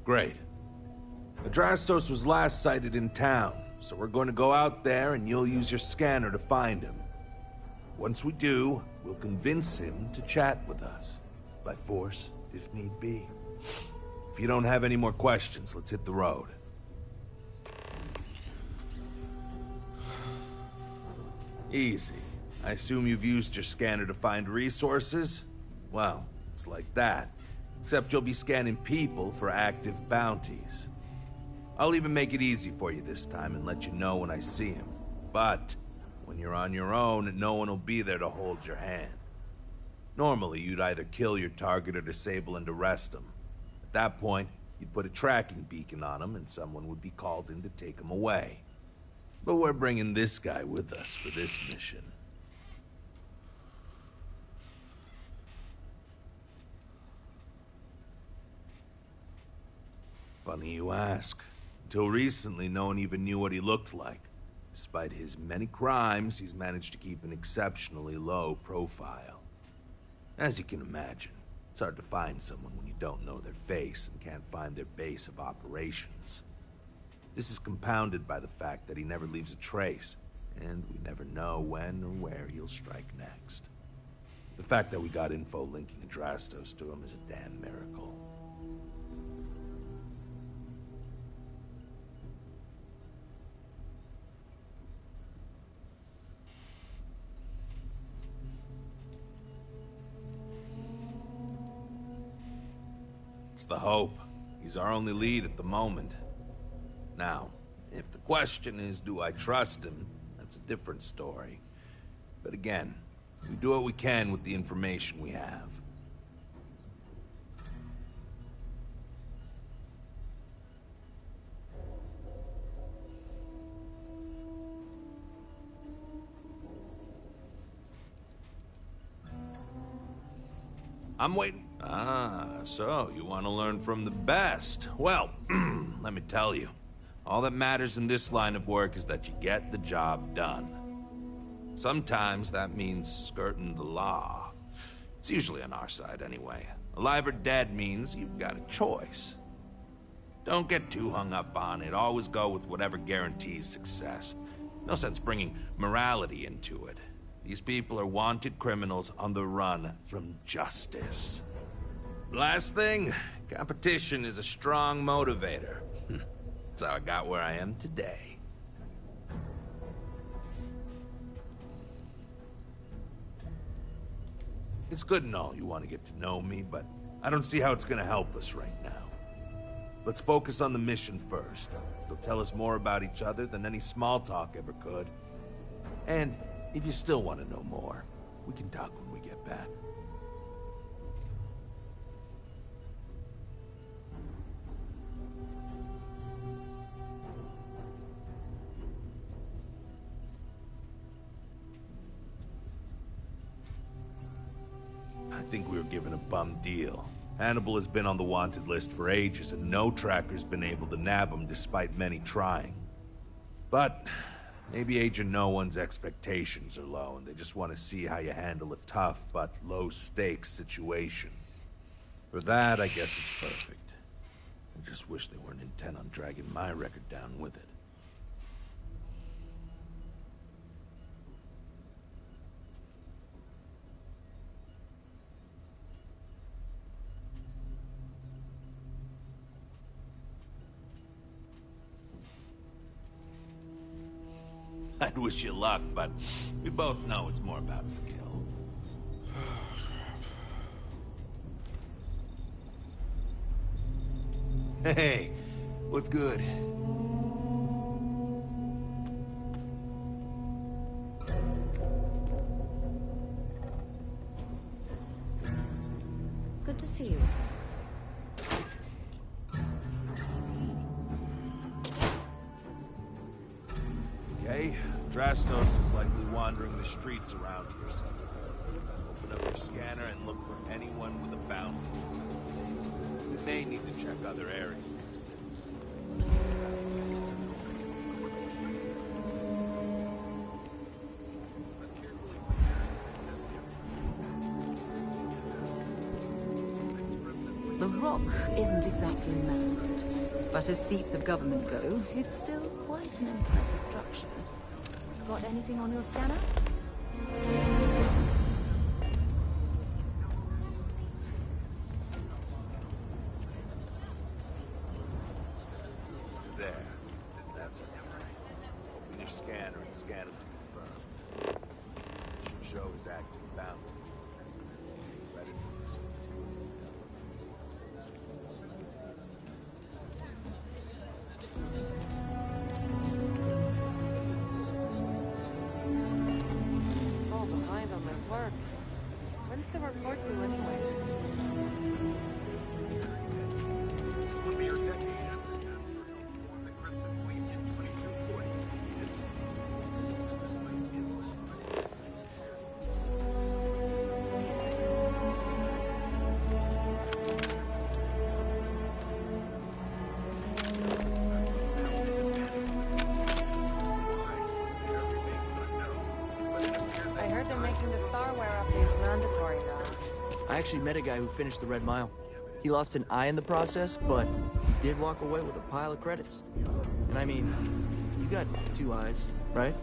Great. Adrastos was last sighted in town, so we're going to go out there and you'll use your scanner to find him. Once we do, we'll convince him to chat with us. By force, if need be. If you don't have any more questions, let's hit the road. Easy. I assume you've used your scanner to find resources? Well, it's like that. Except you'll be scanning people for active bounties. I'll even make it easy for you this time and let you know when I see him. But when you're on your own, no one will be there to hold your hand. Normally, you'd either kill your target or disable and arrest him. At that point, you'd put a tracking beacon on him and someone would be called in to take him away. But we're bringing this guy with us for this mission. Funny you ask. Until recently, no one even knew what he looked like. Despite his many crimes, he's managed to keep an exceptionally low profile. As you can imagine, it's hard to find someone when you don't know their face and can't find their base of operations. This is compounded by the fact that he never leaves a trace, and we never know when or where he'll strike next. The fact that we got info linking Adrastos to him is a damn miracle. It's the hope. He's our only lead at the moment. Now, if the question is, do I trust him? That's a different story. But again, we do what we can with the information we have. I'm waiting. Ah, so you want to learn from the best. Well, let me tell you. All that matters in this line of work is that you get the job done. Sometimes that means skirting the law. It's usually on our side anyway. Alive or dead means you've got a choice. Don't get too hung up on it. Always go with whatever guarantees success. No sense bringing morality into it. These people are wanted criminals on the run from justice. Last thing, competition is a strong motivator. That's how I got where I am today. It's good and all you want to get to know me, but I don't see how it's gonna help us right now. Let's focus on the mission first. It'll tell us more about each other than any small talk ever could. And if you still want to know more, we can talk when we get back. I think we were given a bum deal. Hannibal has been on the wanted list for ages, and no tracker's been able to nab him despite many trying. But maybe Agent No One's expectations are low, and they just want to see how you handle a tough but low-stakes situation. For that, I guess it's perfect. I just wish they weren't intent on dragging my record down with it. I'd wish you luck, but we both know it's more about skill. Hey, what's good? Good to see you. Okay, Drastos is likely wandering the streets around here somewhere. Open up your scanner and look for anyone with a bounty. You may need to check other areas in the city. The Rock isn't exactly massed, but as seats of government go, it's still quite an impressive structure. Got anything on your scanner? There. That's it. Open your scanner and scan him to confirm. It should show his active bounty. Ready for this one. So behind on my work. When's the report due anyway? I heard they're making the Starware updates mandatory now. I actually met a guy who finished the Red Mile. He lost an eye in the process, but he did walk away with a pile of credits. And I mean, you got 2 eyes, right?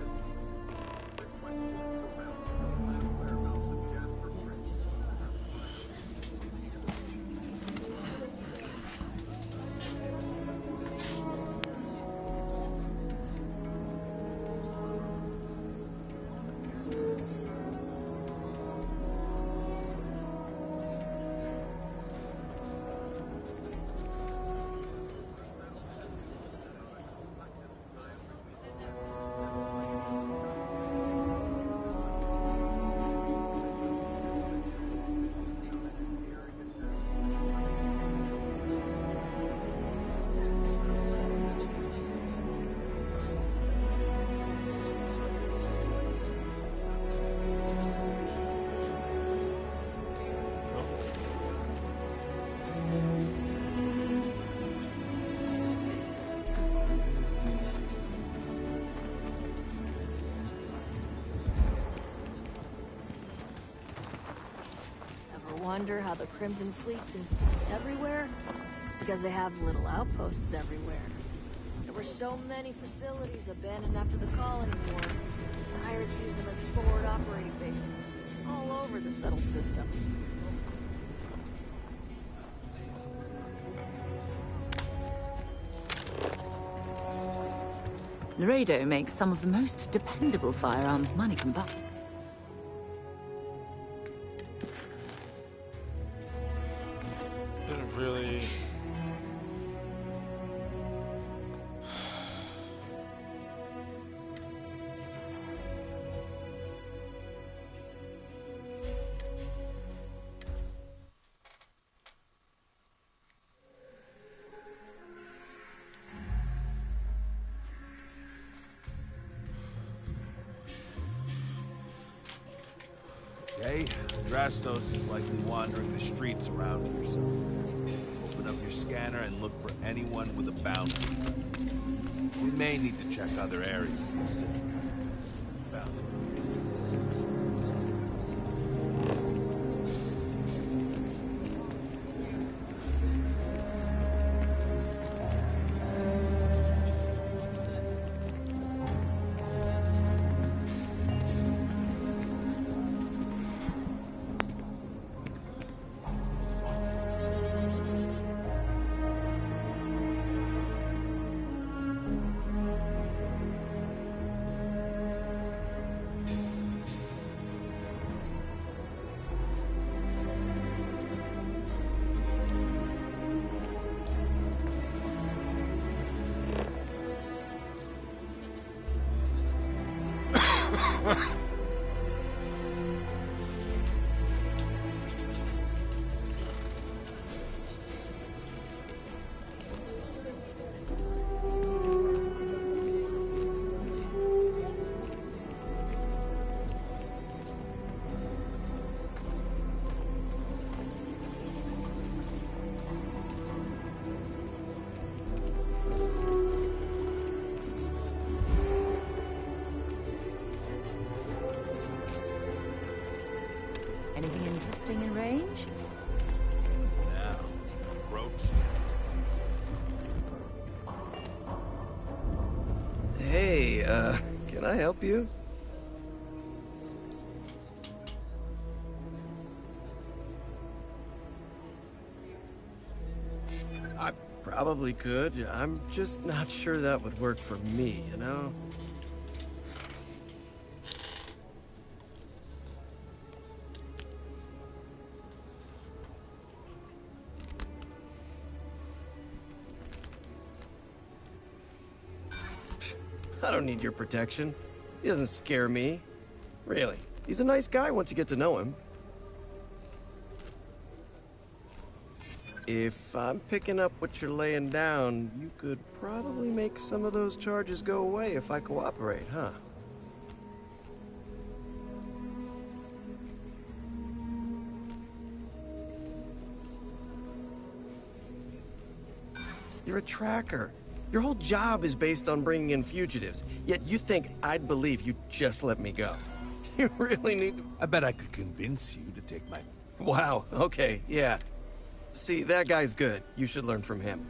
wonder how the Crimson Fleet seems to be everywhere? It's because they have little outposts everywhere. There were so many facilities abandoned after the colony war. Pirates use them as forward operating bases, all over the settled systems. Laredo makes some of the most dependable firearms money can buy. Didn't really. Okay, Drastos is likely wandering the streets around here somewhere. Open up your scanner and look for anyone with a bounty. We may need to check other areas in the city. Bounty. Anything interesting in range? Now, approach. Hey, can I help you? I probably could. I'm just not sure that would work for me, you know? I don't need your protection. He doesn't scare me. Really. He's a nice guy once you get to know him. If I'm picking up what you're laying down, you could probably make some of those charges go away if I cooperate, huh? You're a tracker. Your whole job is based on bringing in fugitives, yet you think I'd believe you'd just let me go. You really need to... I bet I could convince you to take my... Wow, okay, yeah. See, that guy's good. You should learn from him.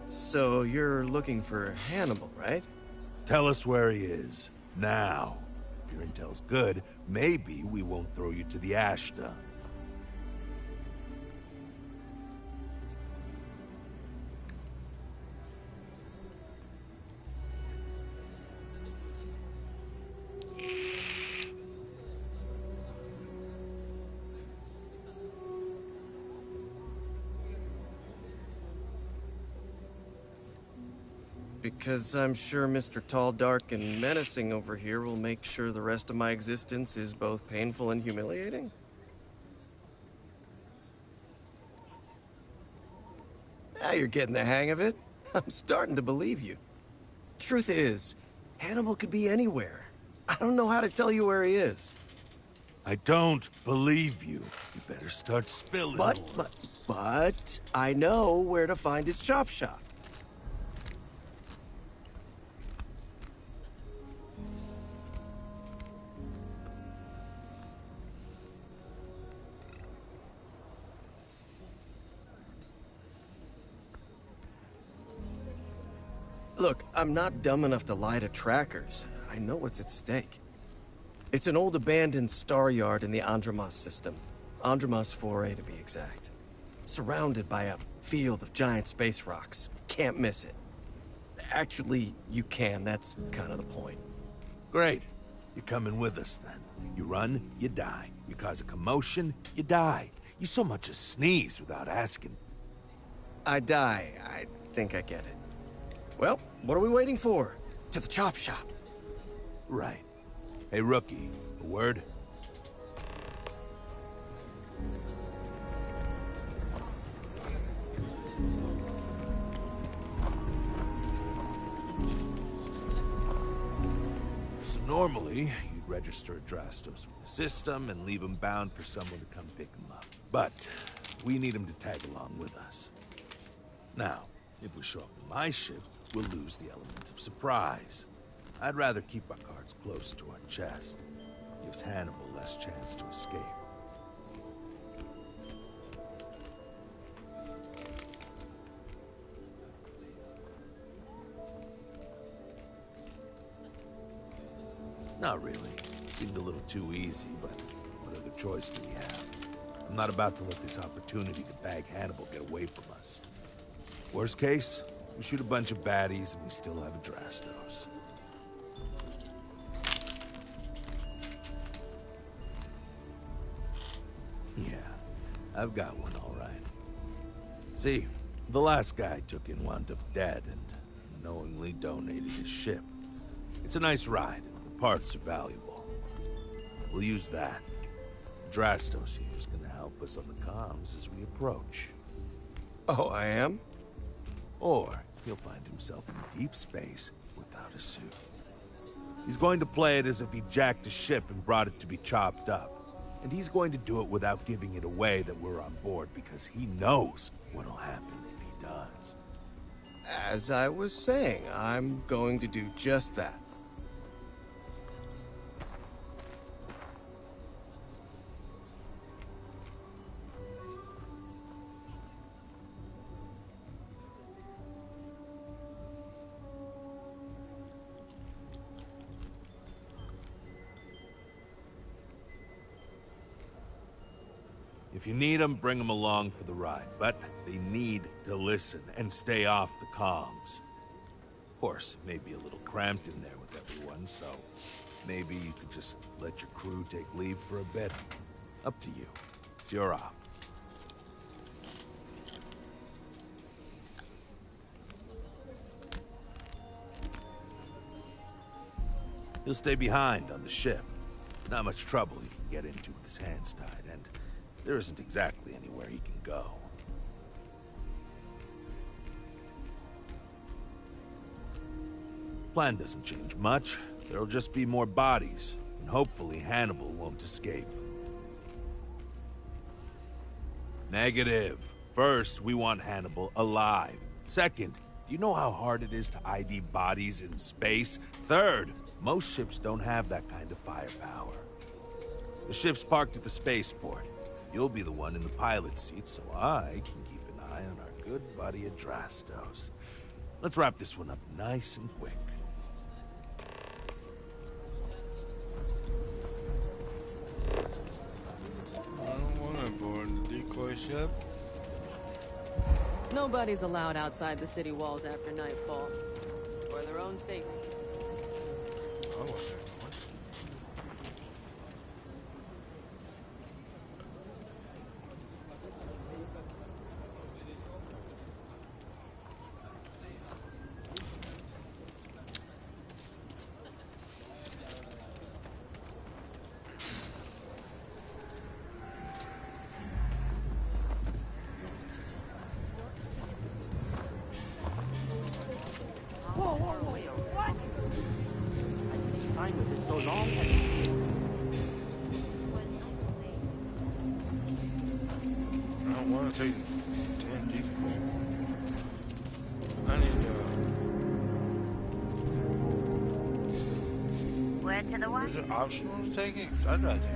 So, you're looking for Hannibal, right? Tell us where he is. Now. If your intel's good, maybe we won't throw you to the Ashta. Because I'm sure Mr. Tall, Dark, and Menacing over here will make sure the rest of my existence is both painful and humiliating? Now you're getting the hang of it. I'm starting to believe you. Truth is, Hannibal could be anywhere. I don't know how to tell you where he is. I don't believe you. You better start spilling. But I know where to find his chop shop. Look, I'm not dumb enough to lie to trackers. I know what's at stake. It's an old abandoned star yard in the Andromos system. Andromos 4A to be exact. Surrounded by a field of giant space rocks. Can't miss it. Actually, you can. That's kind of the point. Great. You're coming with us, then. You run, you die. You cause a commotion, you die. You so much as sneeze without asking. I die. I think I get it. Well, what are we waiting for? To the chop shop. Right. Hey, rookie, a word? So normally, you'd register Drastos with the system and leave him bound for someone to come pick him up. But we need him to tag along with us. Now, if we show up in my ship, we'll lose the element of surprise. I'd rather keep our cards close to our chest. Gives Hannibal less chance to escape. Not really. Seemed a little too easy, but what other choice do we have? I'm not about to let this opportunity to bag Hannibal get away from us. Worst case, we shoot a bunch of baddies and we still have a Drastos. Yeah, I've got one all right. See, the last guy I took in wound up dead and knowingly donated his ship. It's a nice ride, and the parts are valuable. We'll use that. Drastos here is gonna help us on the comms as we approach. Oh, I am? Or he'll find himself in deep space without a suit. He's going to play it as if he jacked a ship and brought it to be chopped up. And he's going to do it without giving it away that we're on board because he knows what'll happen if he does. As I was saying, I'm going to do just that. If you need them, bring them along for the ride. But they need to listen and stay off the comms. Of course, it may be a little cramped in there with everyone, so maybe you could just let your crew take leave for a bit. Up to you. It's your op. He'll stay behind on the ship. Not much trouble he can get into with his hands tied, and there isn't exactly anywhere he can go. Plan doesn't change much. There'll just be more bodies, and hopefully Hannibal won't escape. Negative. First, we want Hannibal alive. Second, do you know how hard it is to ID bodies in space? Third, most ships don't have that kind of firepower. The ship's parked at the spaceport. You'll be the one in the pilot's seat, so I can keep an eye on our good buddy Adrastos. Let's wrap this one up nice and quick. I don't want to board the decoy ship. Nobody's allowed outside the city walls after nightfall. For their own safety. Oh, fine with it so long as it's the same system. I don't want to take 10 decoys. I need Where to the what? Is it optional to take it? 'Cause I'd rather take it.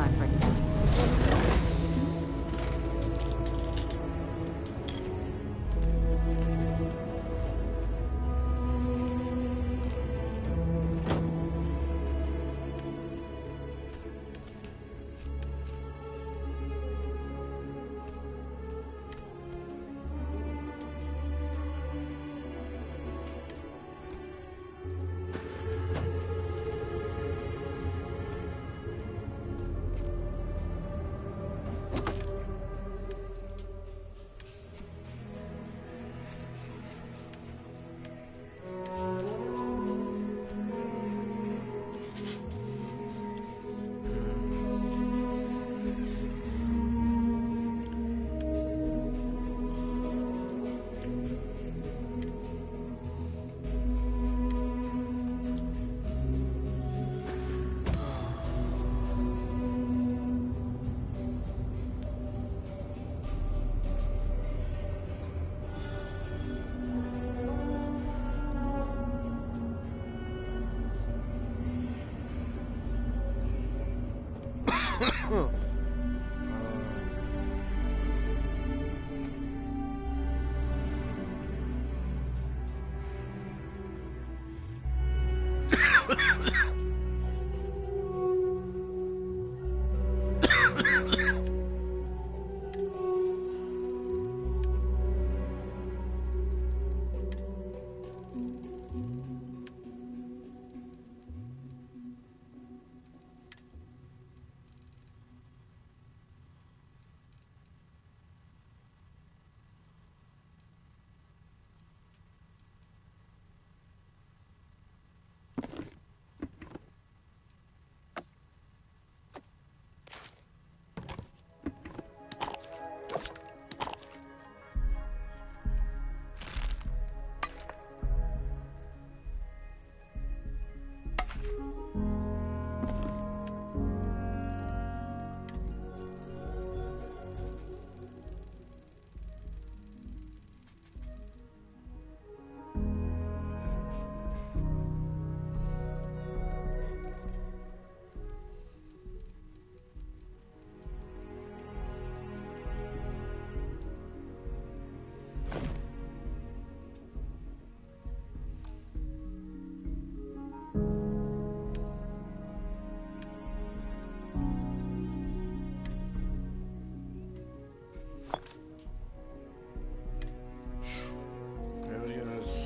time for it.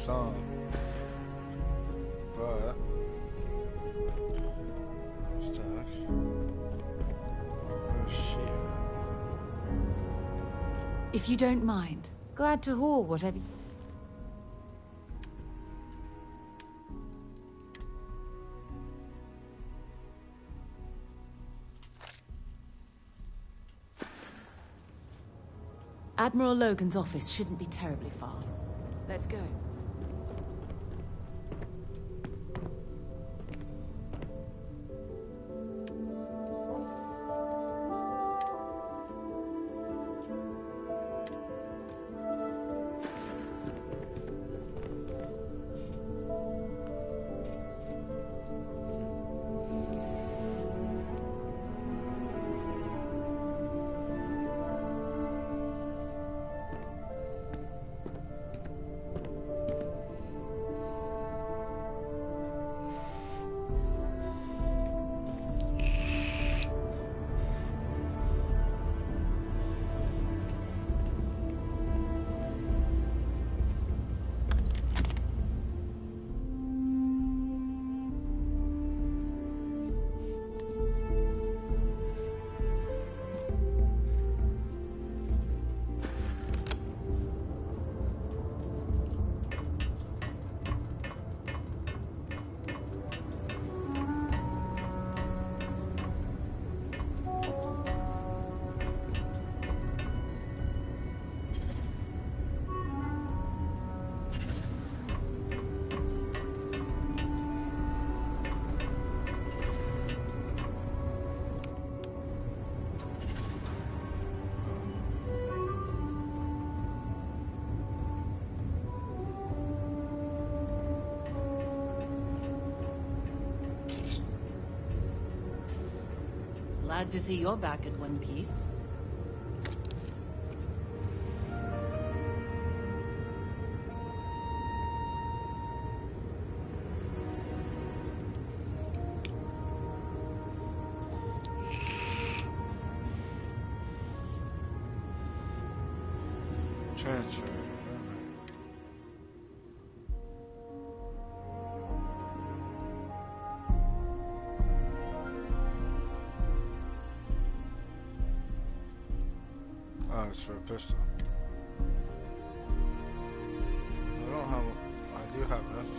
Some, but I'm stuck. Where's she at? If you don't mind, glad to haul whatever. Admiral Logan's office shouldn't be terribly far. Let's go. Glad to see you're back in one piece. Transfer. Oh, it's for a pistol. I don't have. I do have enough.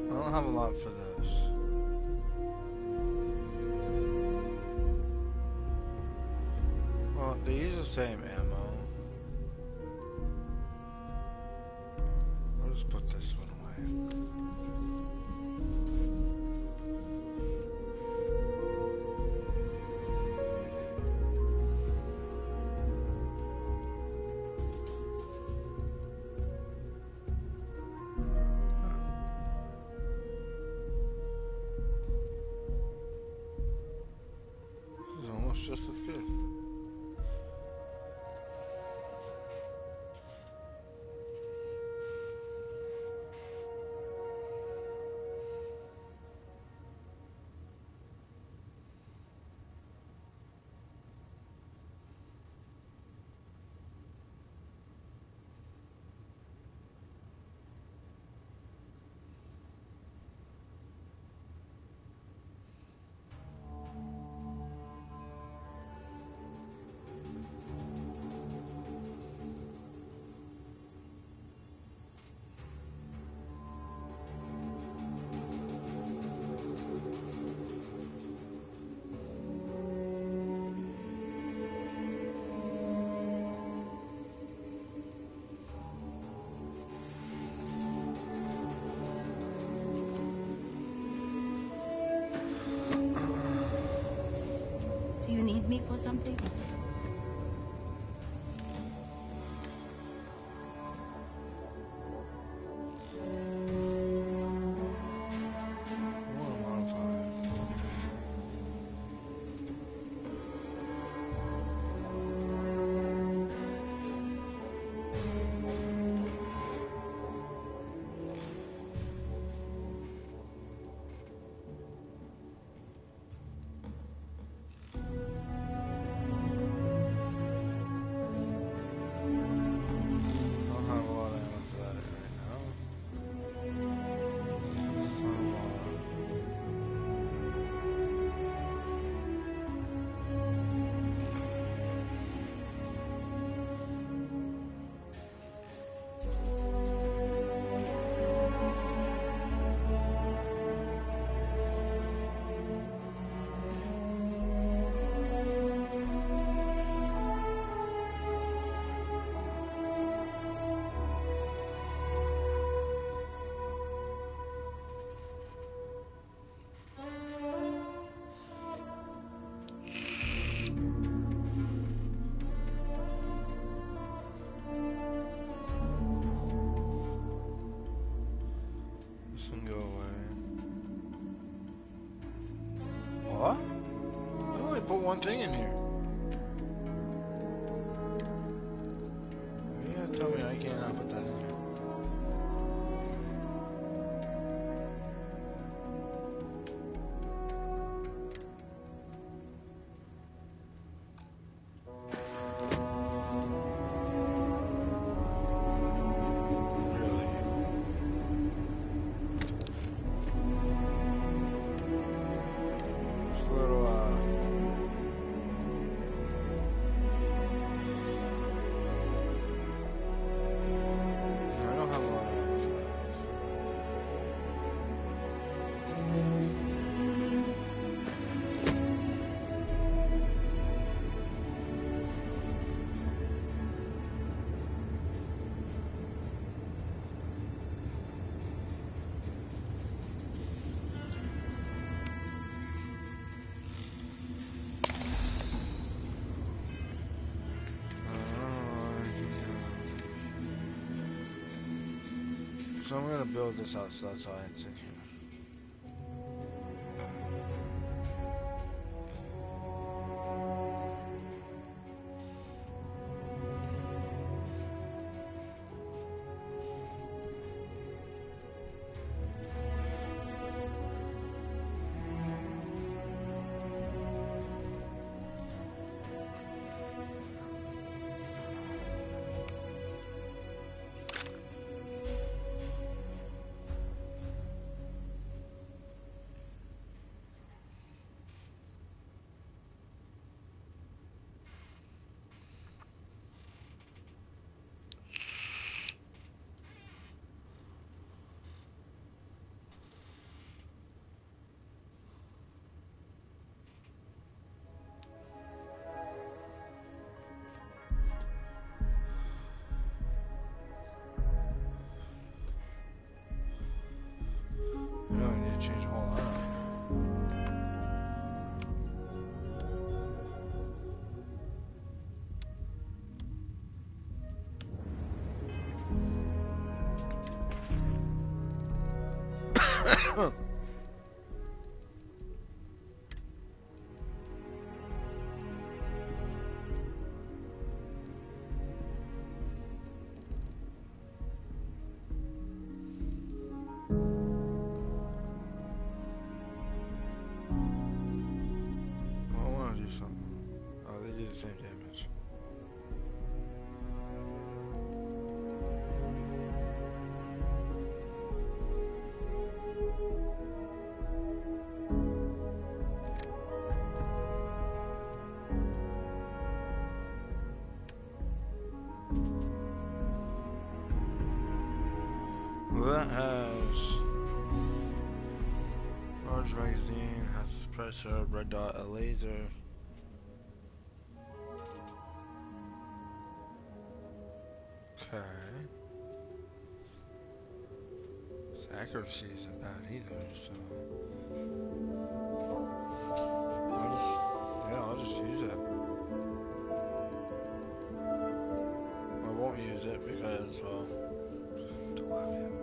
I don't have a lot for this. Well, they use the same ammo. I'll just put this one away. This is almost just as good. Do you need me for something? What? I only put one thing in here. You gotta tell me I cannot put that in here. So I'm gonna build this out, so that's why it's in here. Pressure, red dot, a laser. Okay. His accuracy isn't bad either, so. I'll just use it. I won't use it because, well, don't let me have it.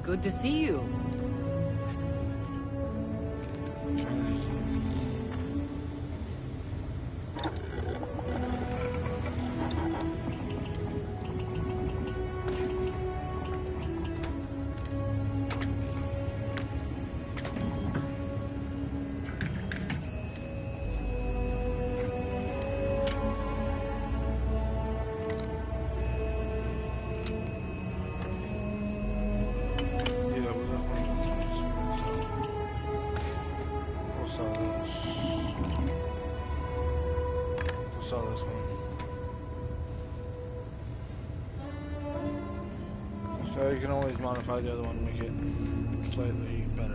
Good to see you. So you can always modify the other one to make it slightly better.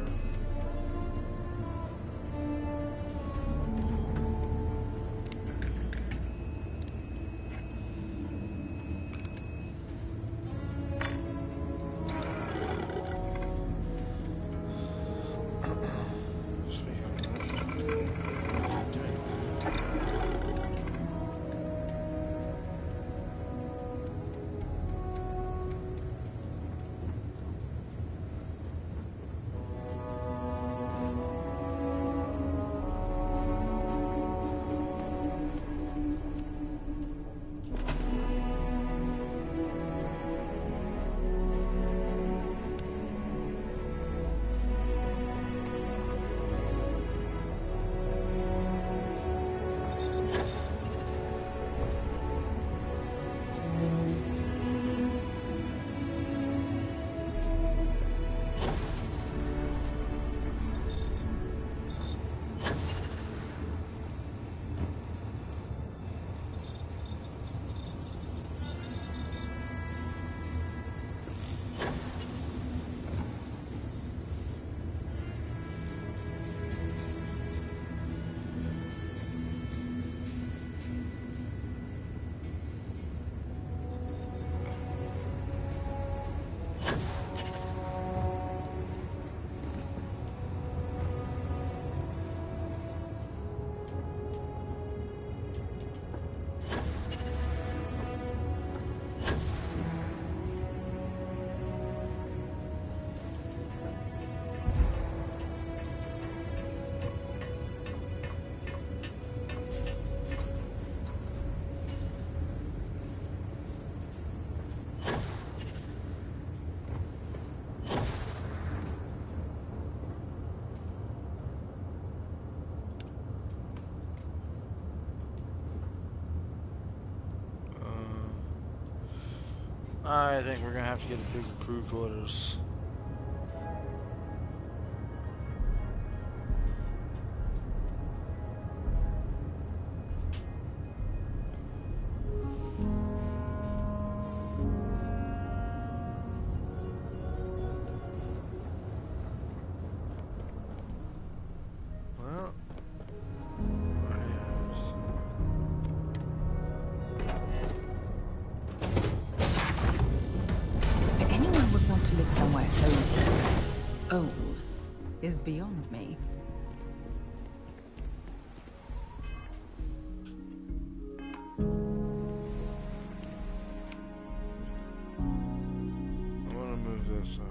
I think we're gonna have to get a bigger crew quarters. Well, anyone would want to live somewhere so old is beyond me. I want to move this over.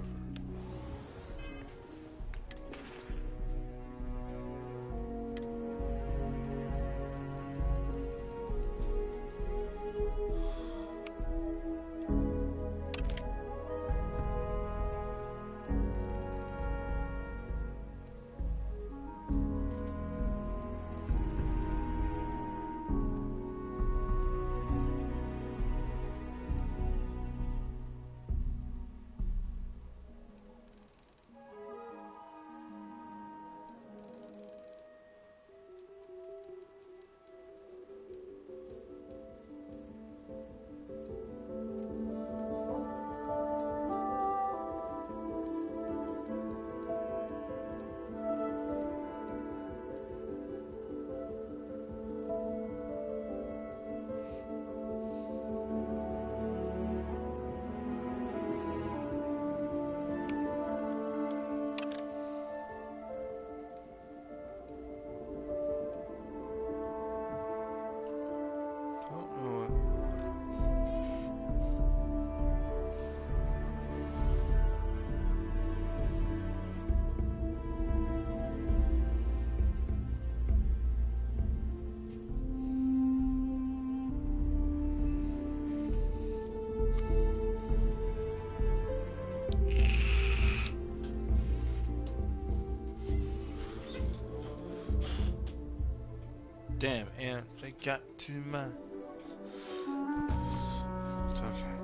Damn, ants, they got too much. It's okay.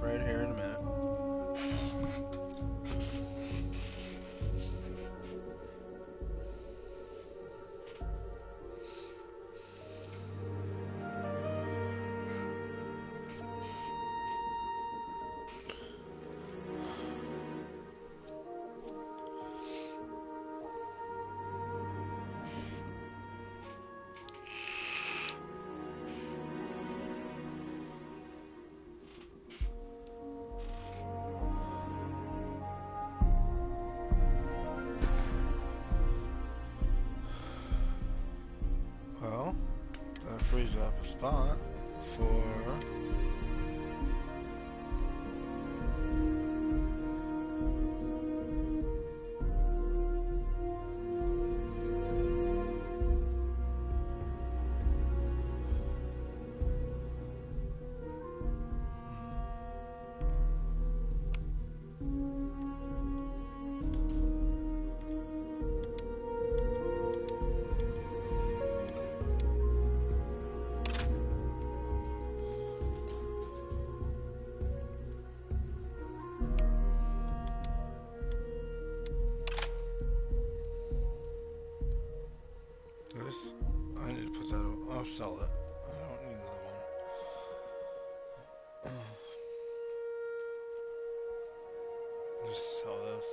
right here in a minute. Well, that frees up a spot for this. I need to put that. I'll sell it. I don't need another one. Just sell this.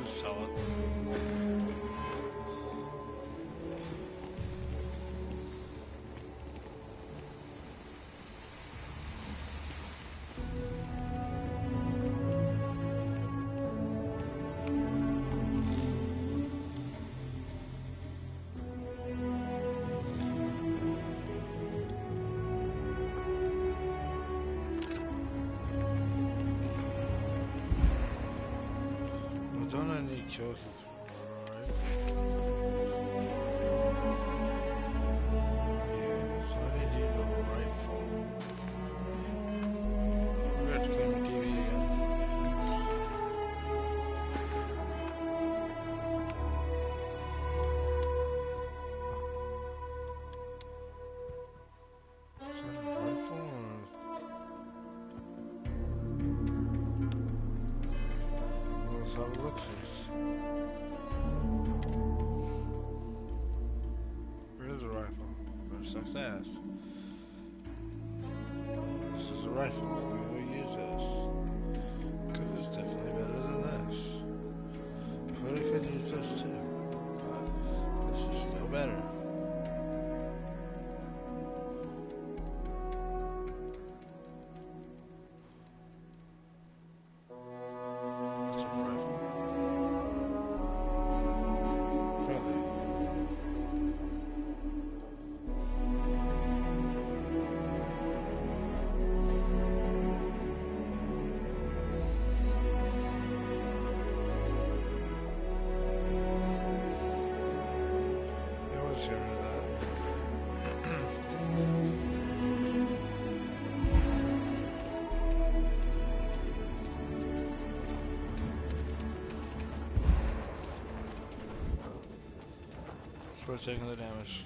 Just sell it. Well, don't I need choices? Right. Yeah, so I need to use a rifle. I'm gonna have to clean my TV again. Is that a rifle or let's have a look see. Where is a rifle? That sucks ass. This is a rifle. We will use this. Because it's definitely better than this. But I could use this too. But this is still better. That's a rifle. Really? Yeah, let's get rid of that. So we're taking the damage.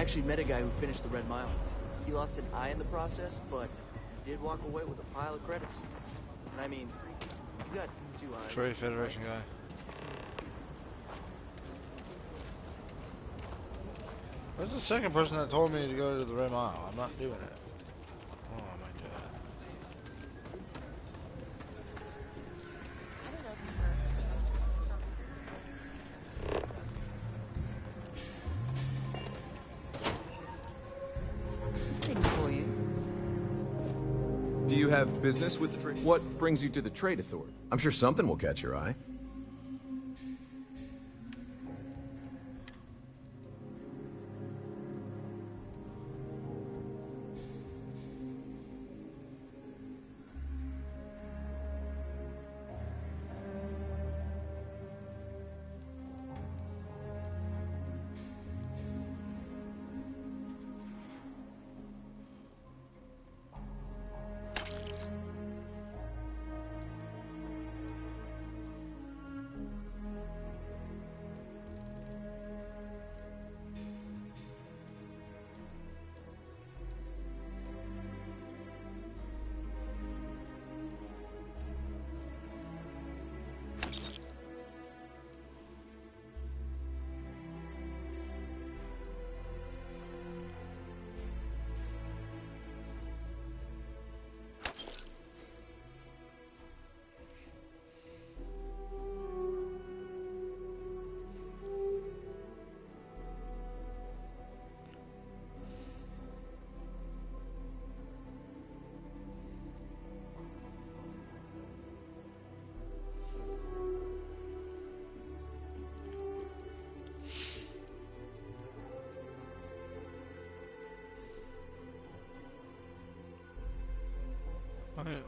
actually met a guy who finished the Red Mile. He lost an eye in the process, but he did walk away with a pile of credits. And I mean, you got 2 eyes. Trade Federation guy. That's the second person that told me to go to the Red Mile. I'm not doing it. Oh, I might do that. Things for you. Do you have business with the trade? What brings you to the Trade Authority? I'm sure something will catch your eye.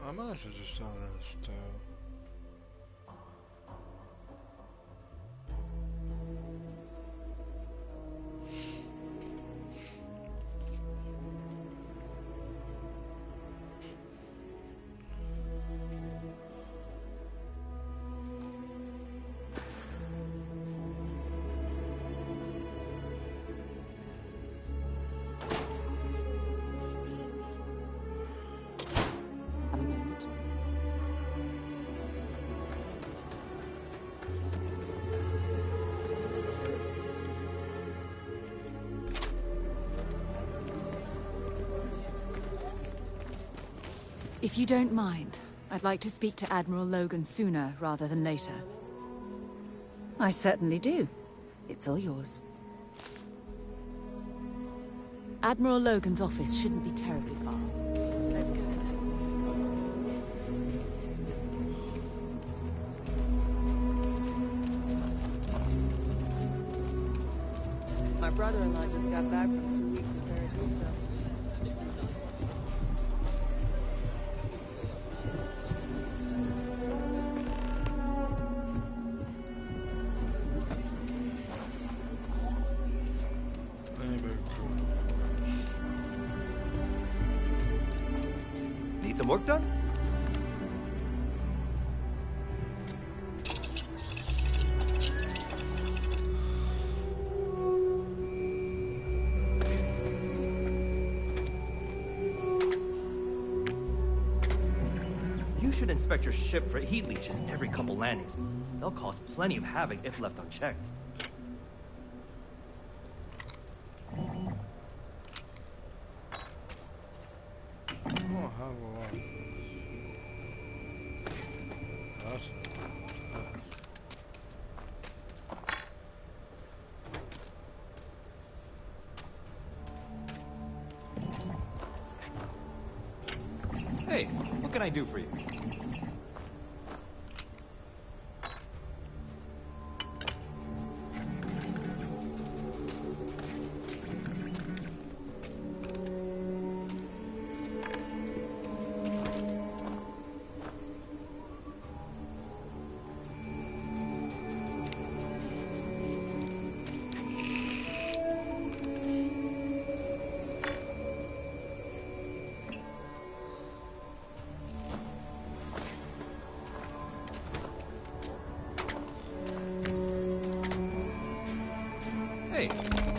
I might as well just sell this too. If you don't mind, I'd like to speak to Admiral Logan sooner rather than later. I certainly do. It's all yours. Admiral Logan's office shouldn't be terribly far. Let's go. My brother-in-law just got back from 2 weeks in Paradiso. Need some work done? You should inspect your ship for heat leeches every couple landings. They'll cause plenty of havoc if left unchecked. Hey, what can I do for you?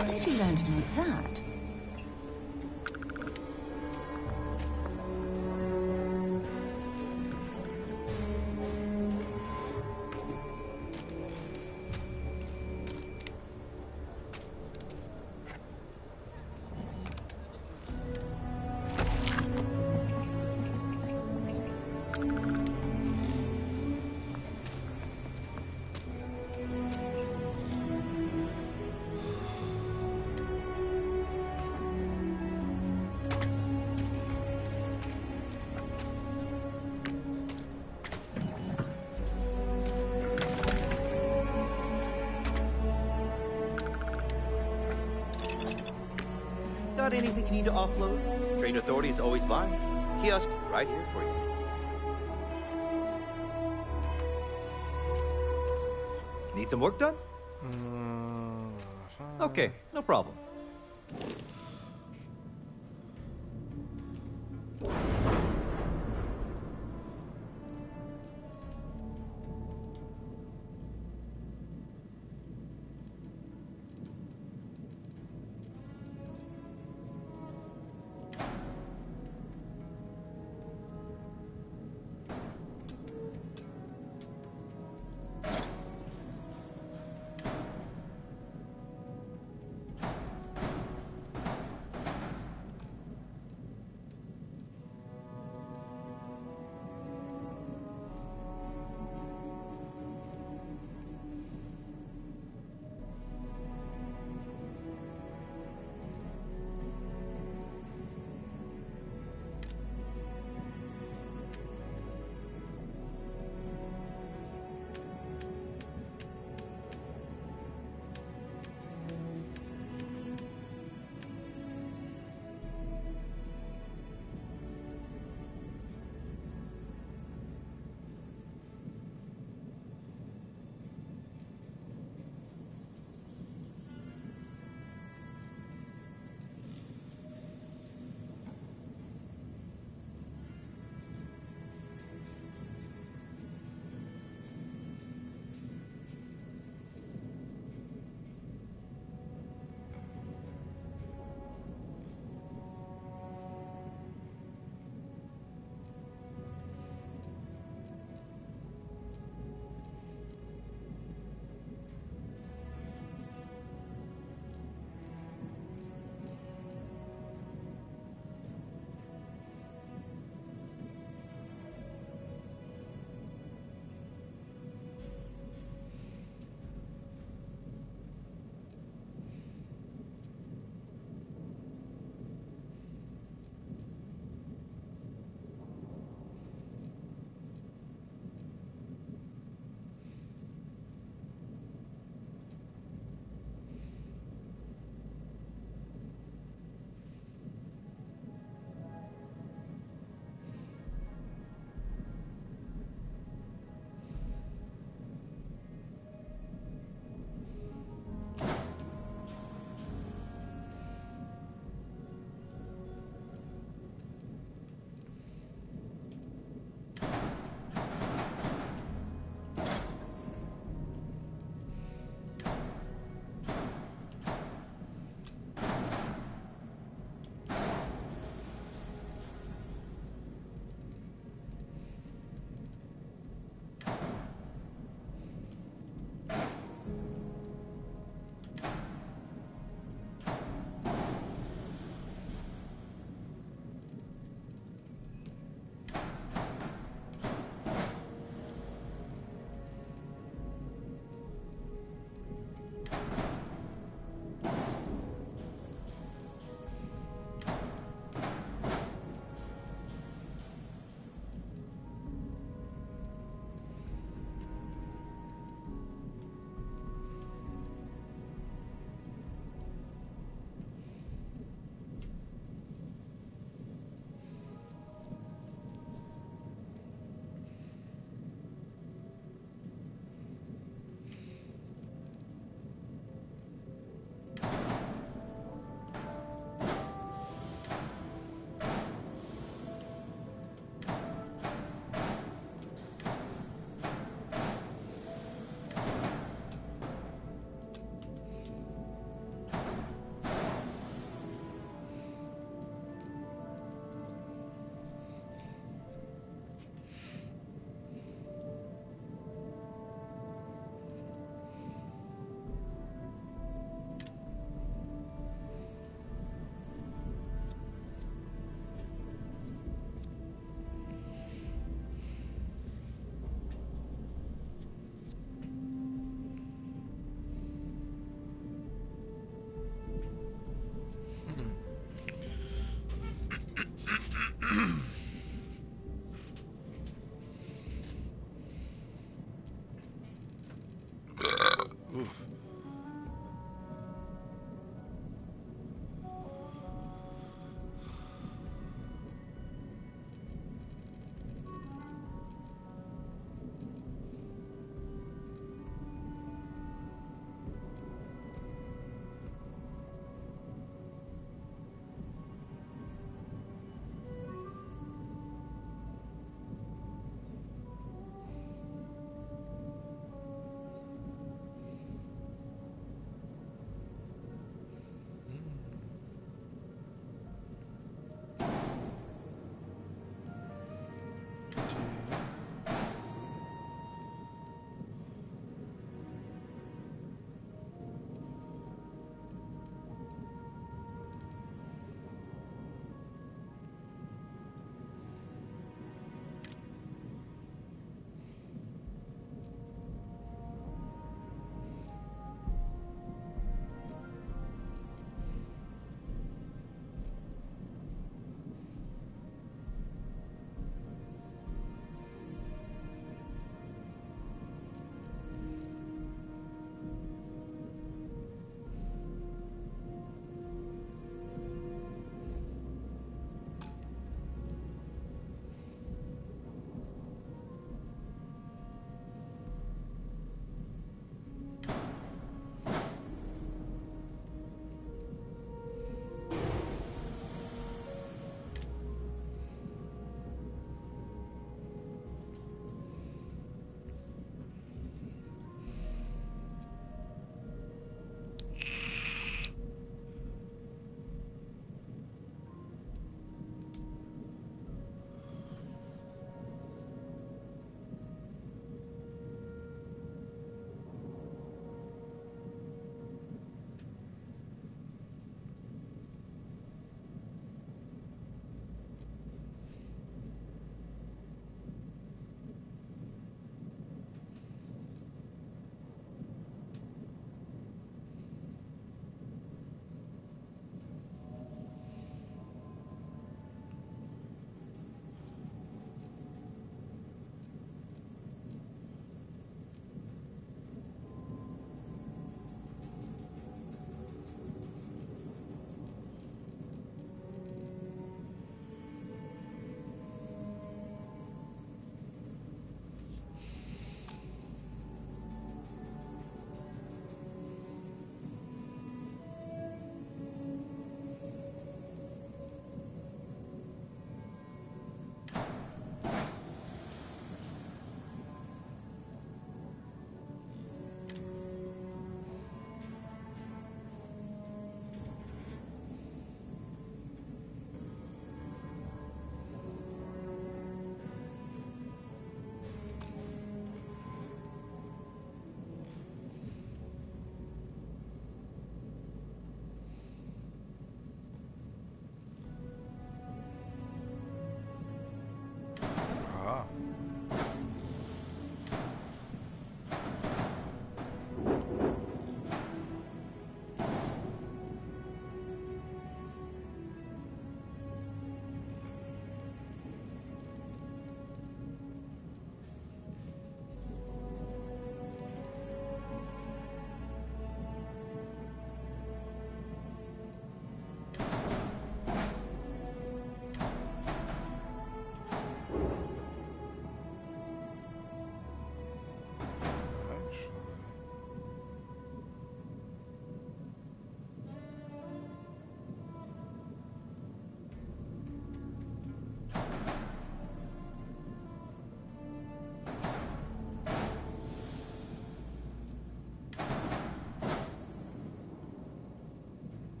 Where did you learn to make that? Got anything you need to offload? Trade authorities always buy. Kiosk right here for you. Need some work done? Okay, no problem.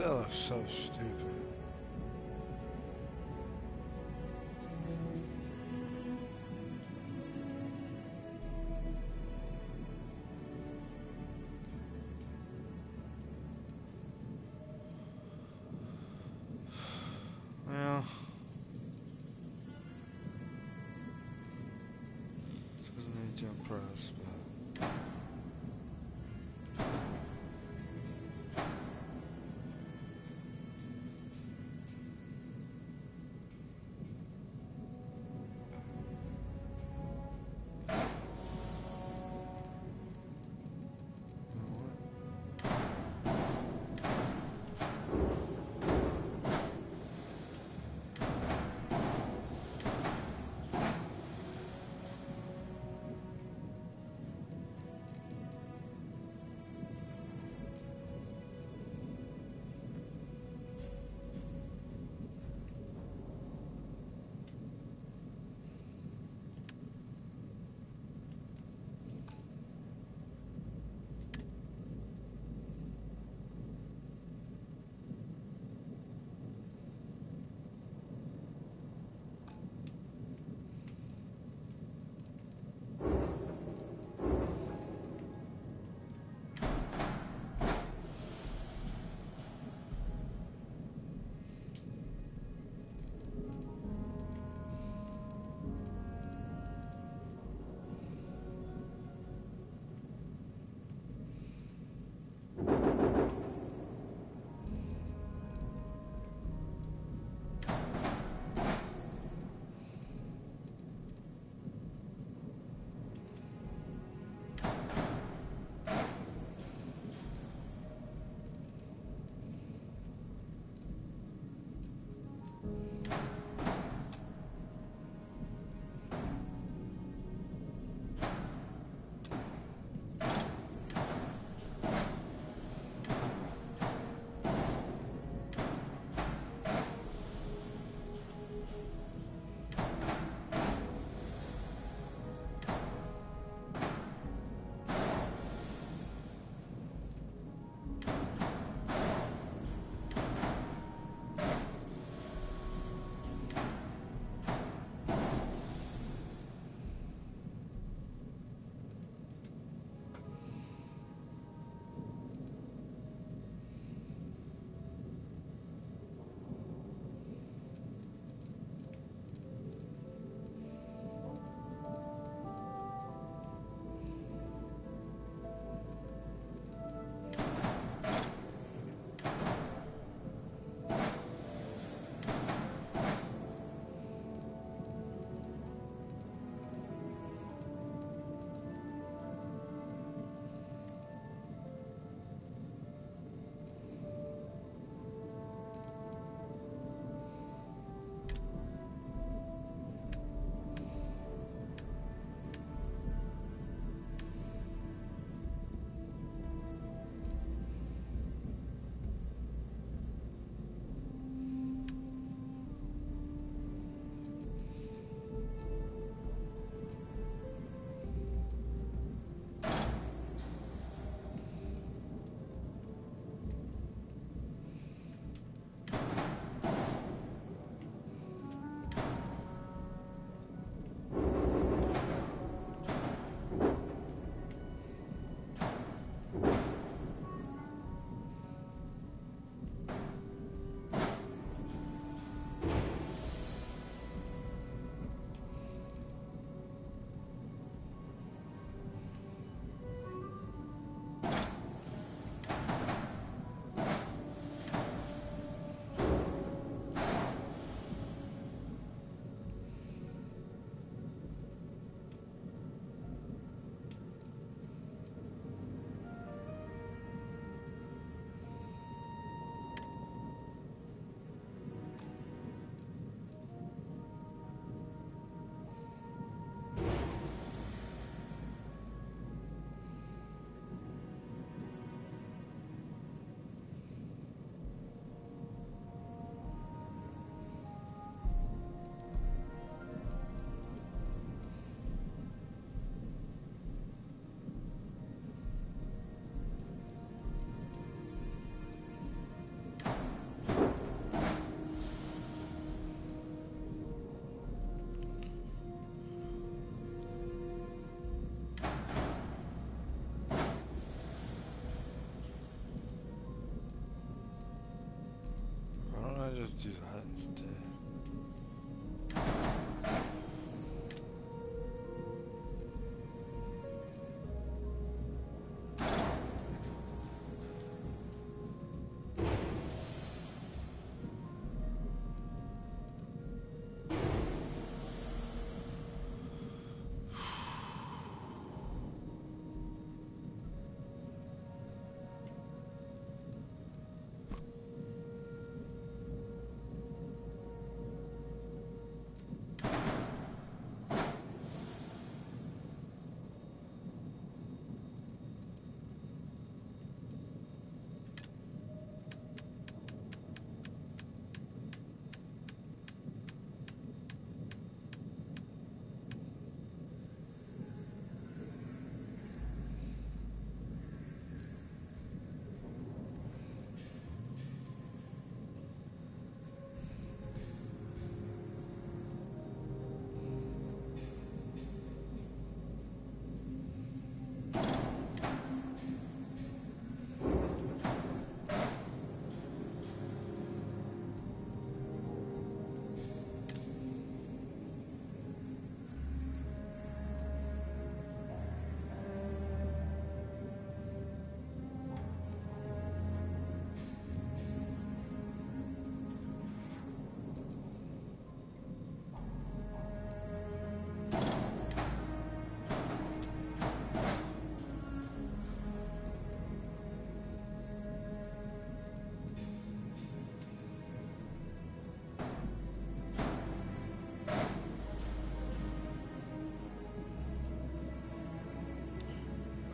That looks so stupid. Well, this doesn't need to impress, but. I just do that instead?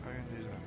I can do that.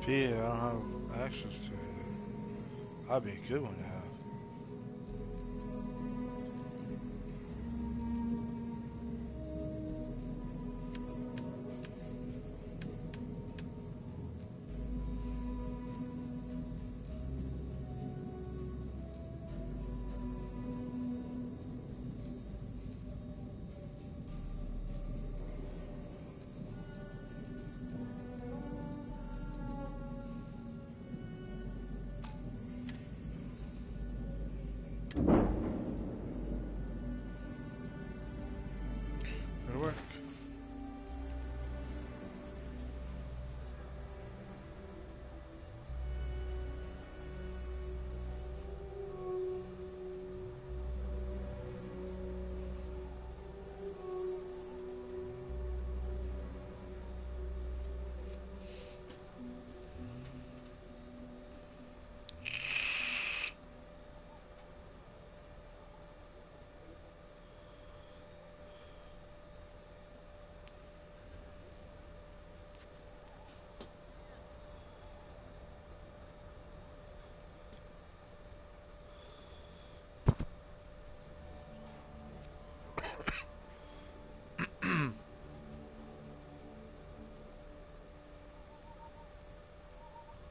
Speed, I don't have access to it. That'd be a good one to have. It'll work.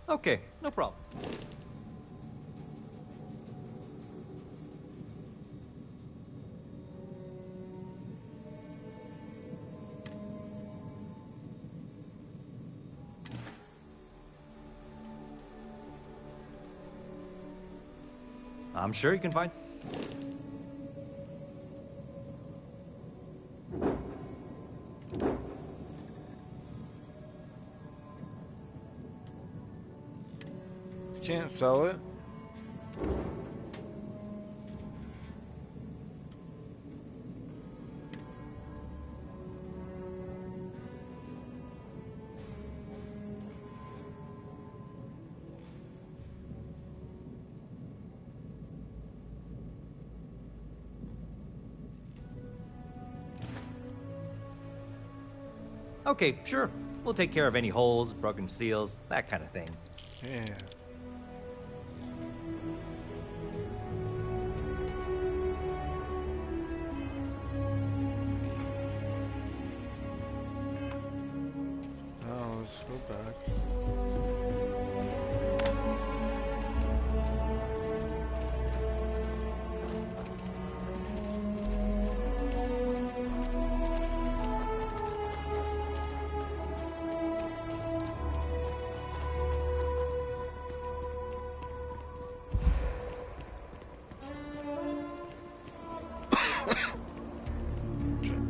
Okay, no problem. I'm sure you can find... Can't sell it. Okay, sure. We'll take care of any holes, broken seals, that kind of thing. Yeah. Oh, let's go back.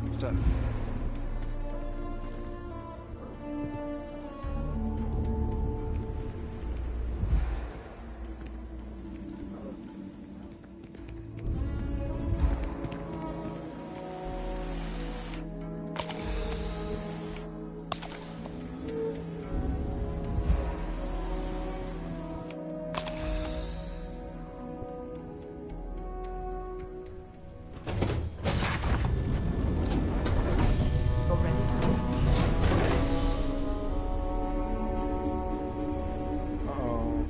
What's that? Uh-oh.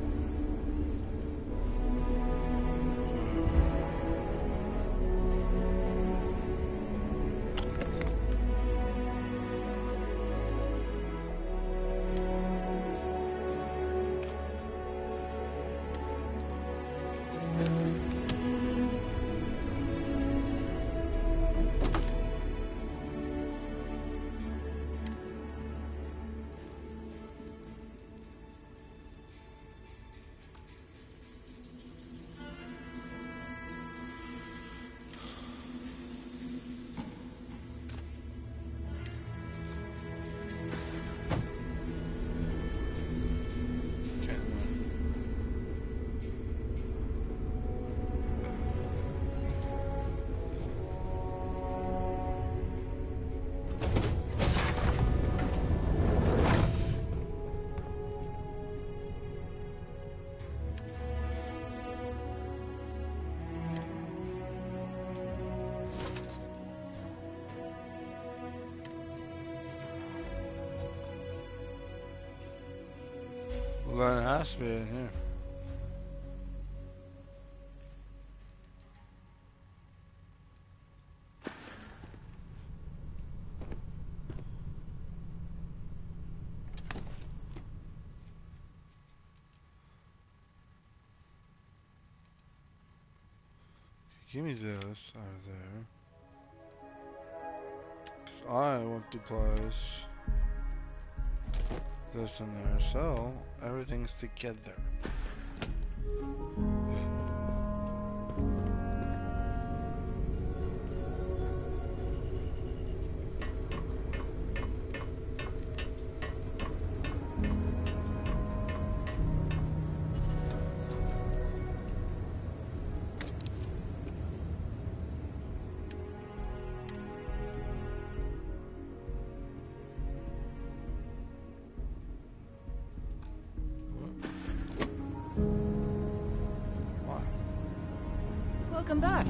Well, then it has to be in here. Give me this out of there. 'Cause I want to place this in there, so everything's together. Welcome back.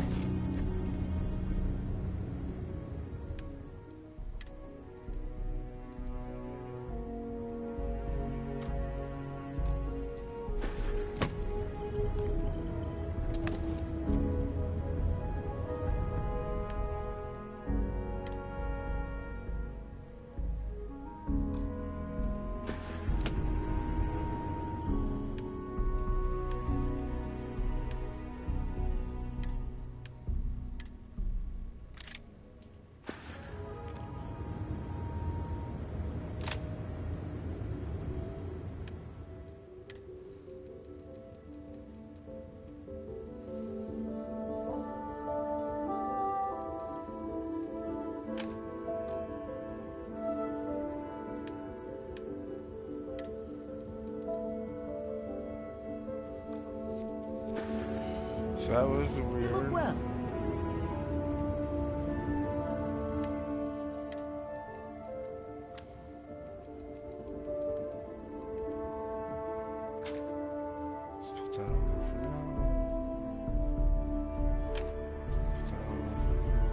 That was You weird. look well. Put that on there for now. Put that on there for now.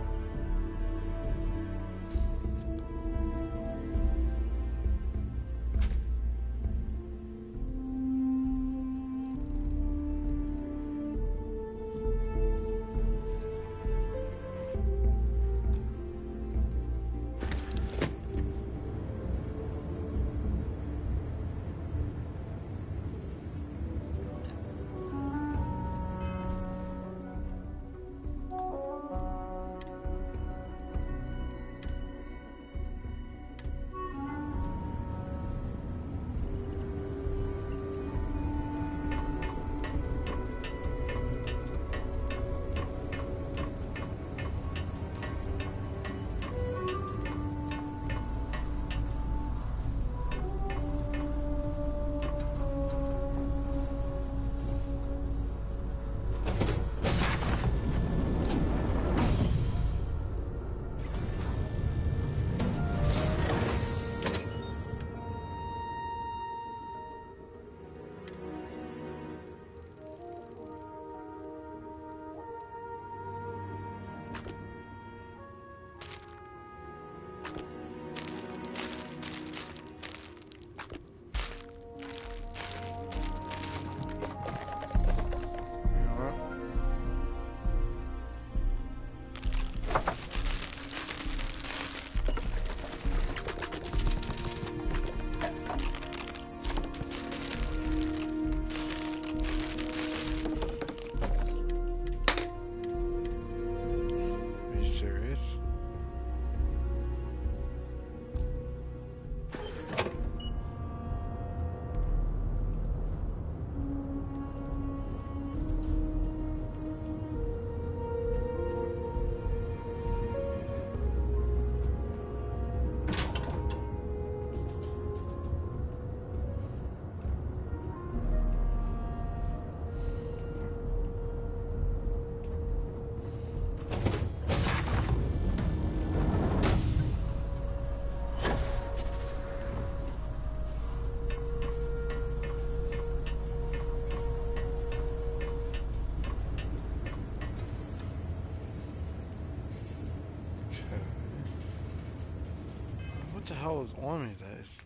What the hell is on me that is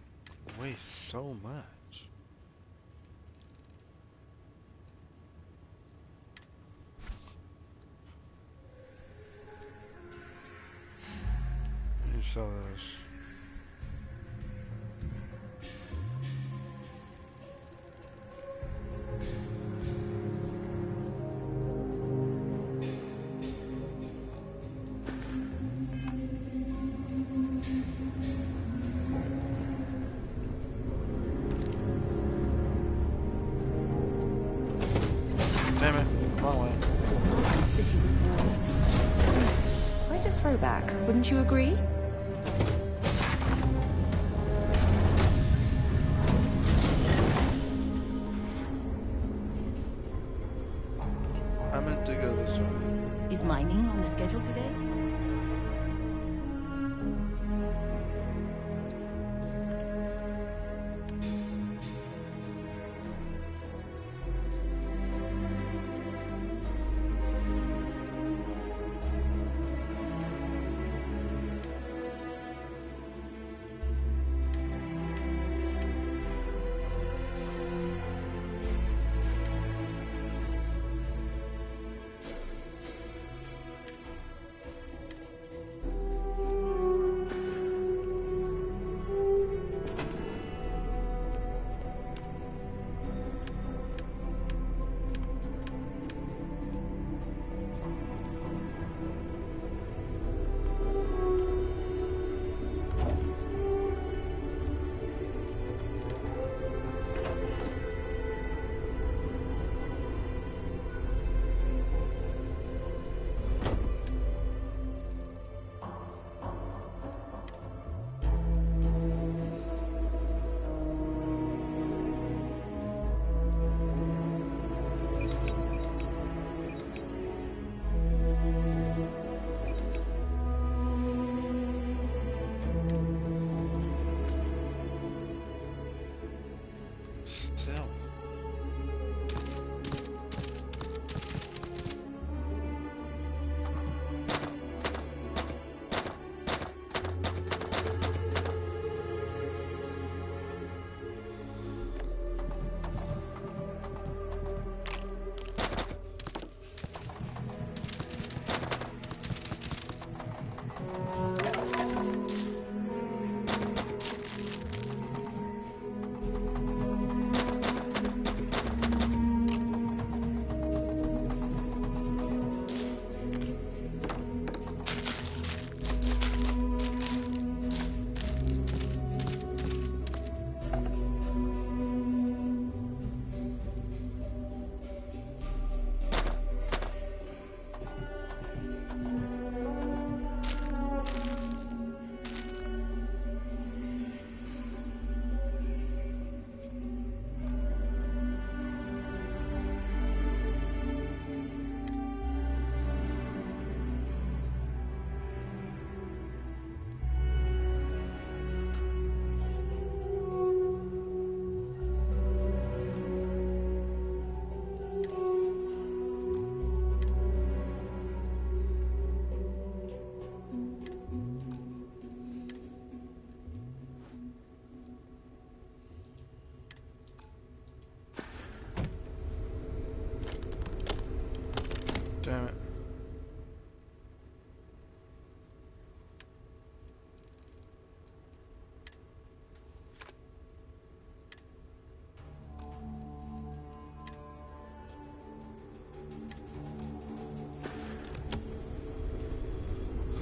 weighs so much? Let me sell this. Damn it, wrong way. City with walls. Quite a throwback, wouldn't you agree? I meant to go this way. Is mining on the schedule today?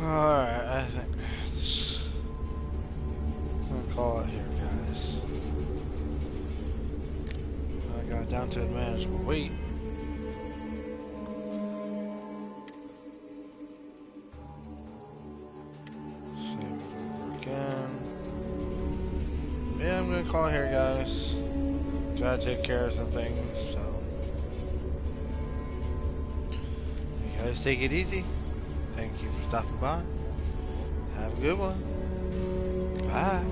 Alright, I think I'm gonna call it here, guys. I got down to manageable weight. Save it over again. Yeah, I'm gonna call it here, guys. Gotta take care of some things, so. You guys take it easy. Thank you for stopping by. Have a good one. Bye.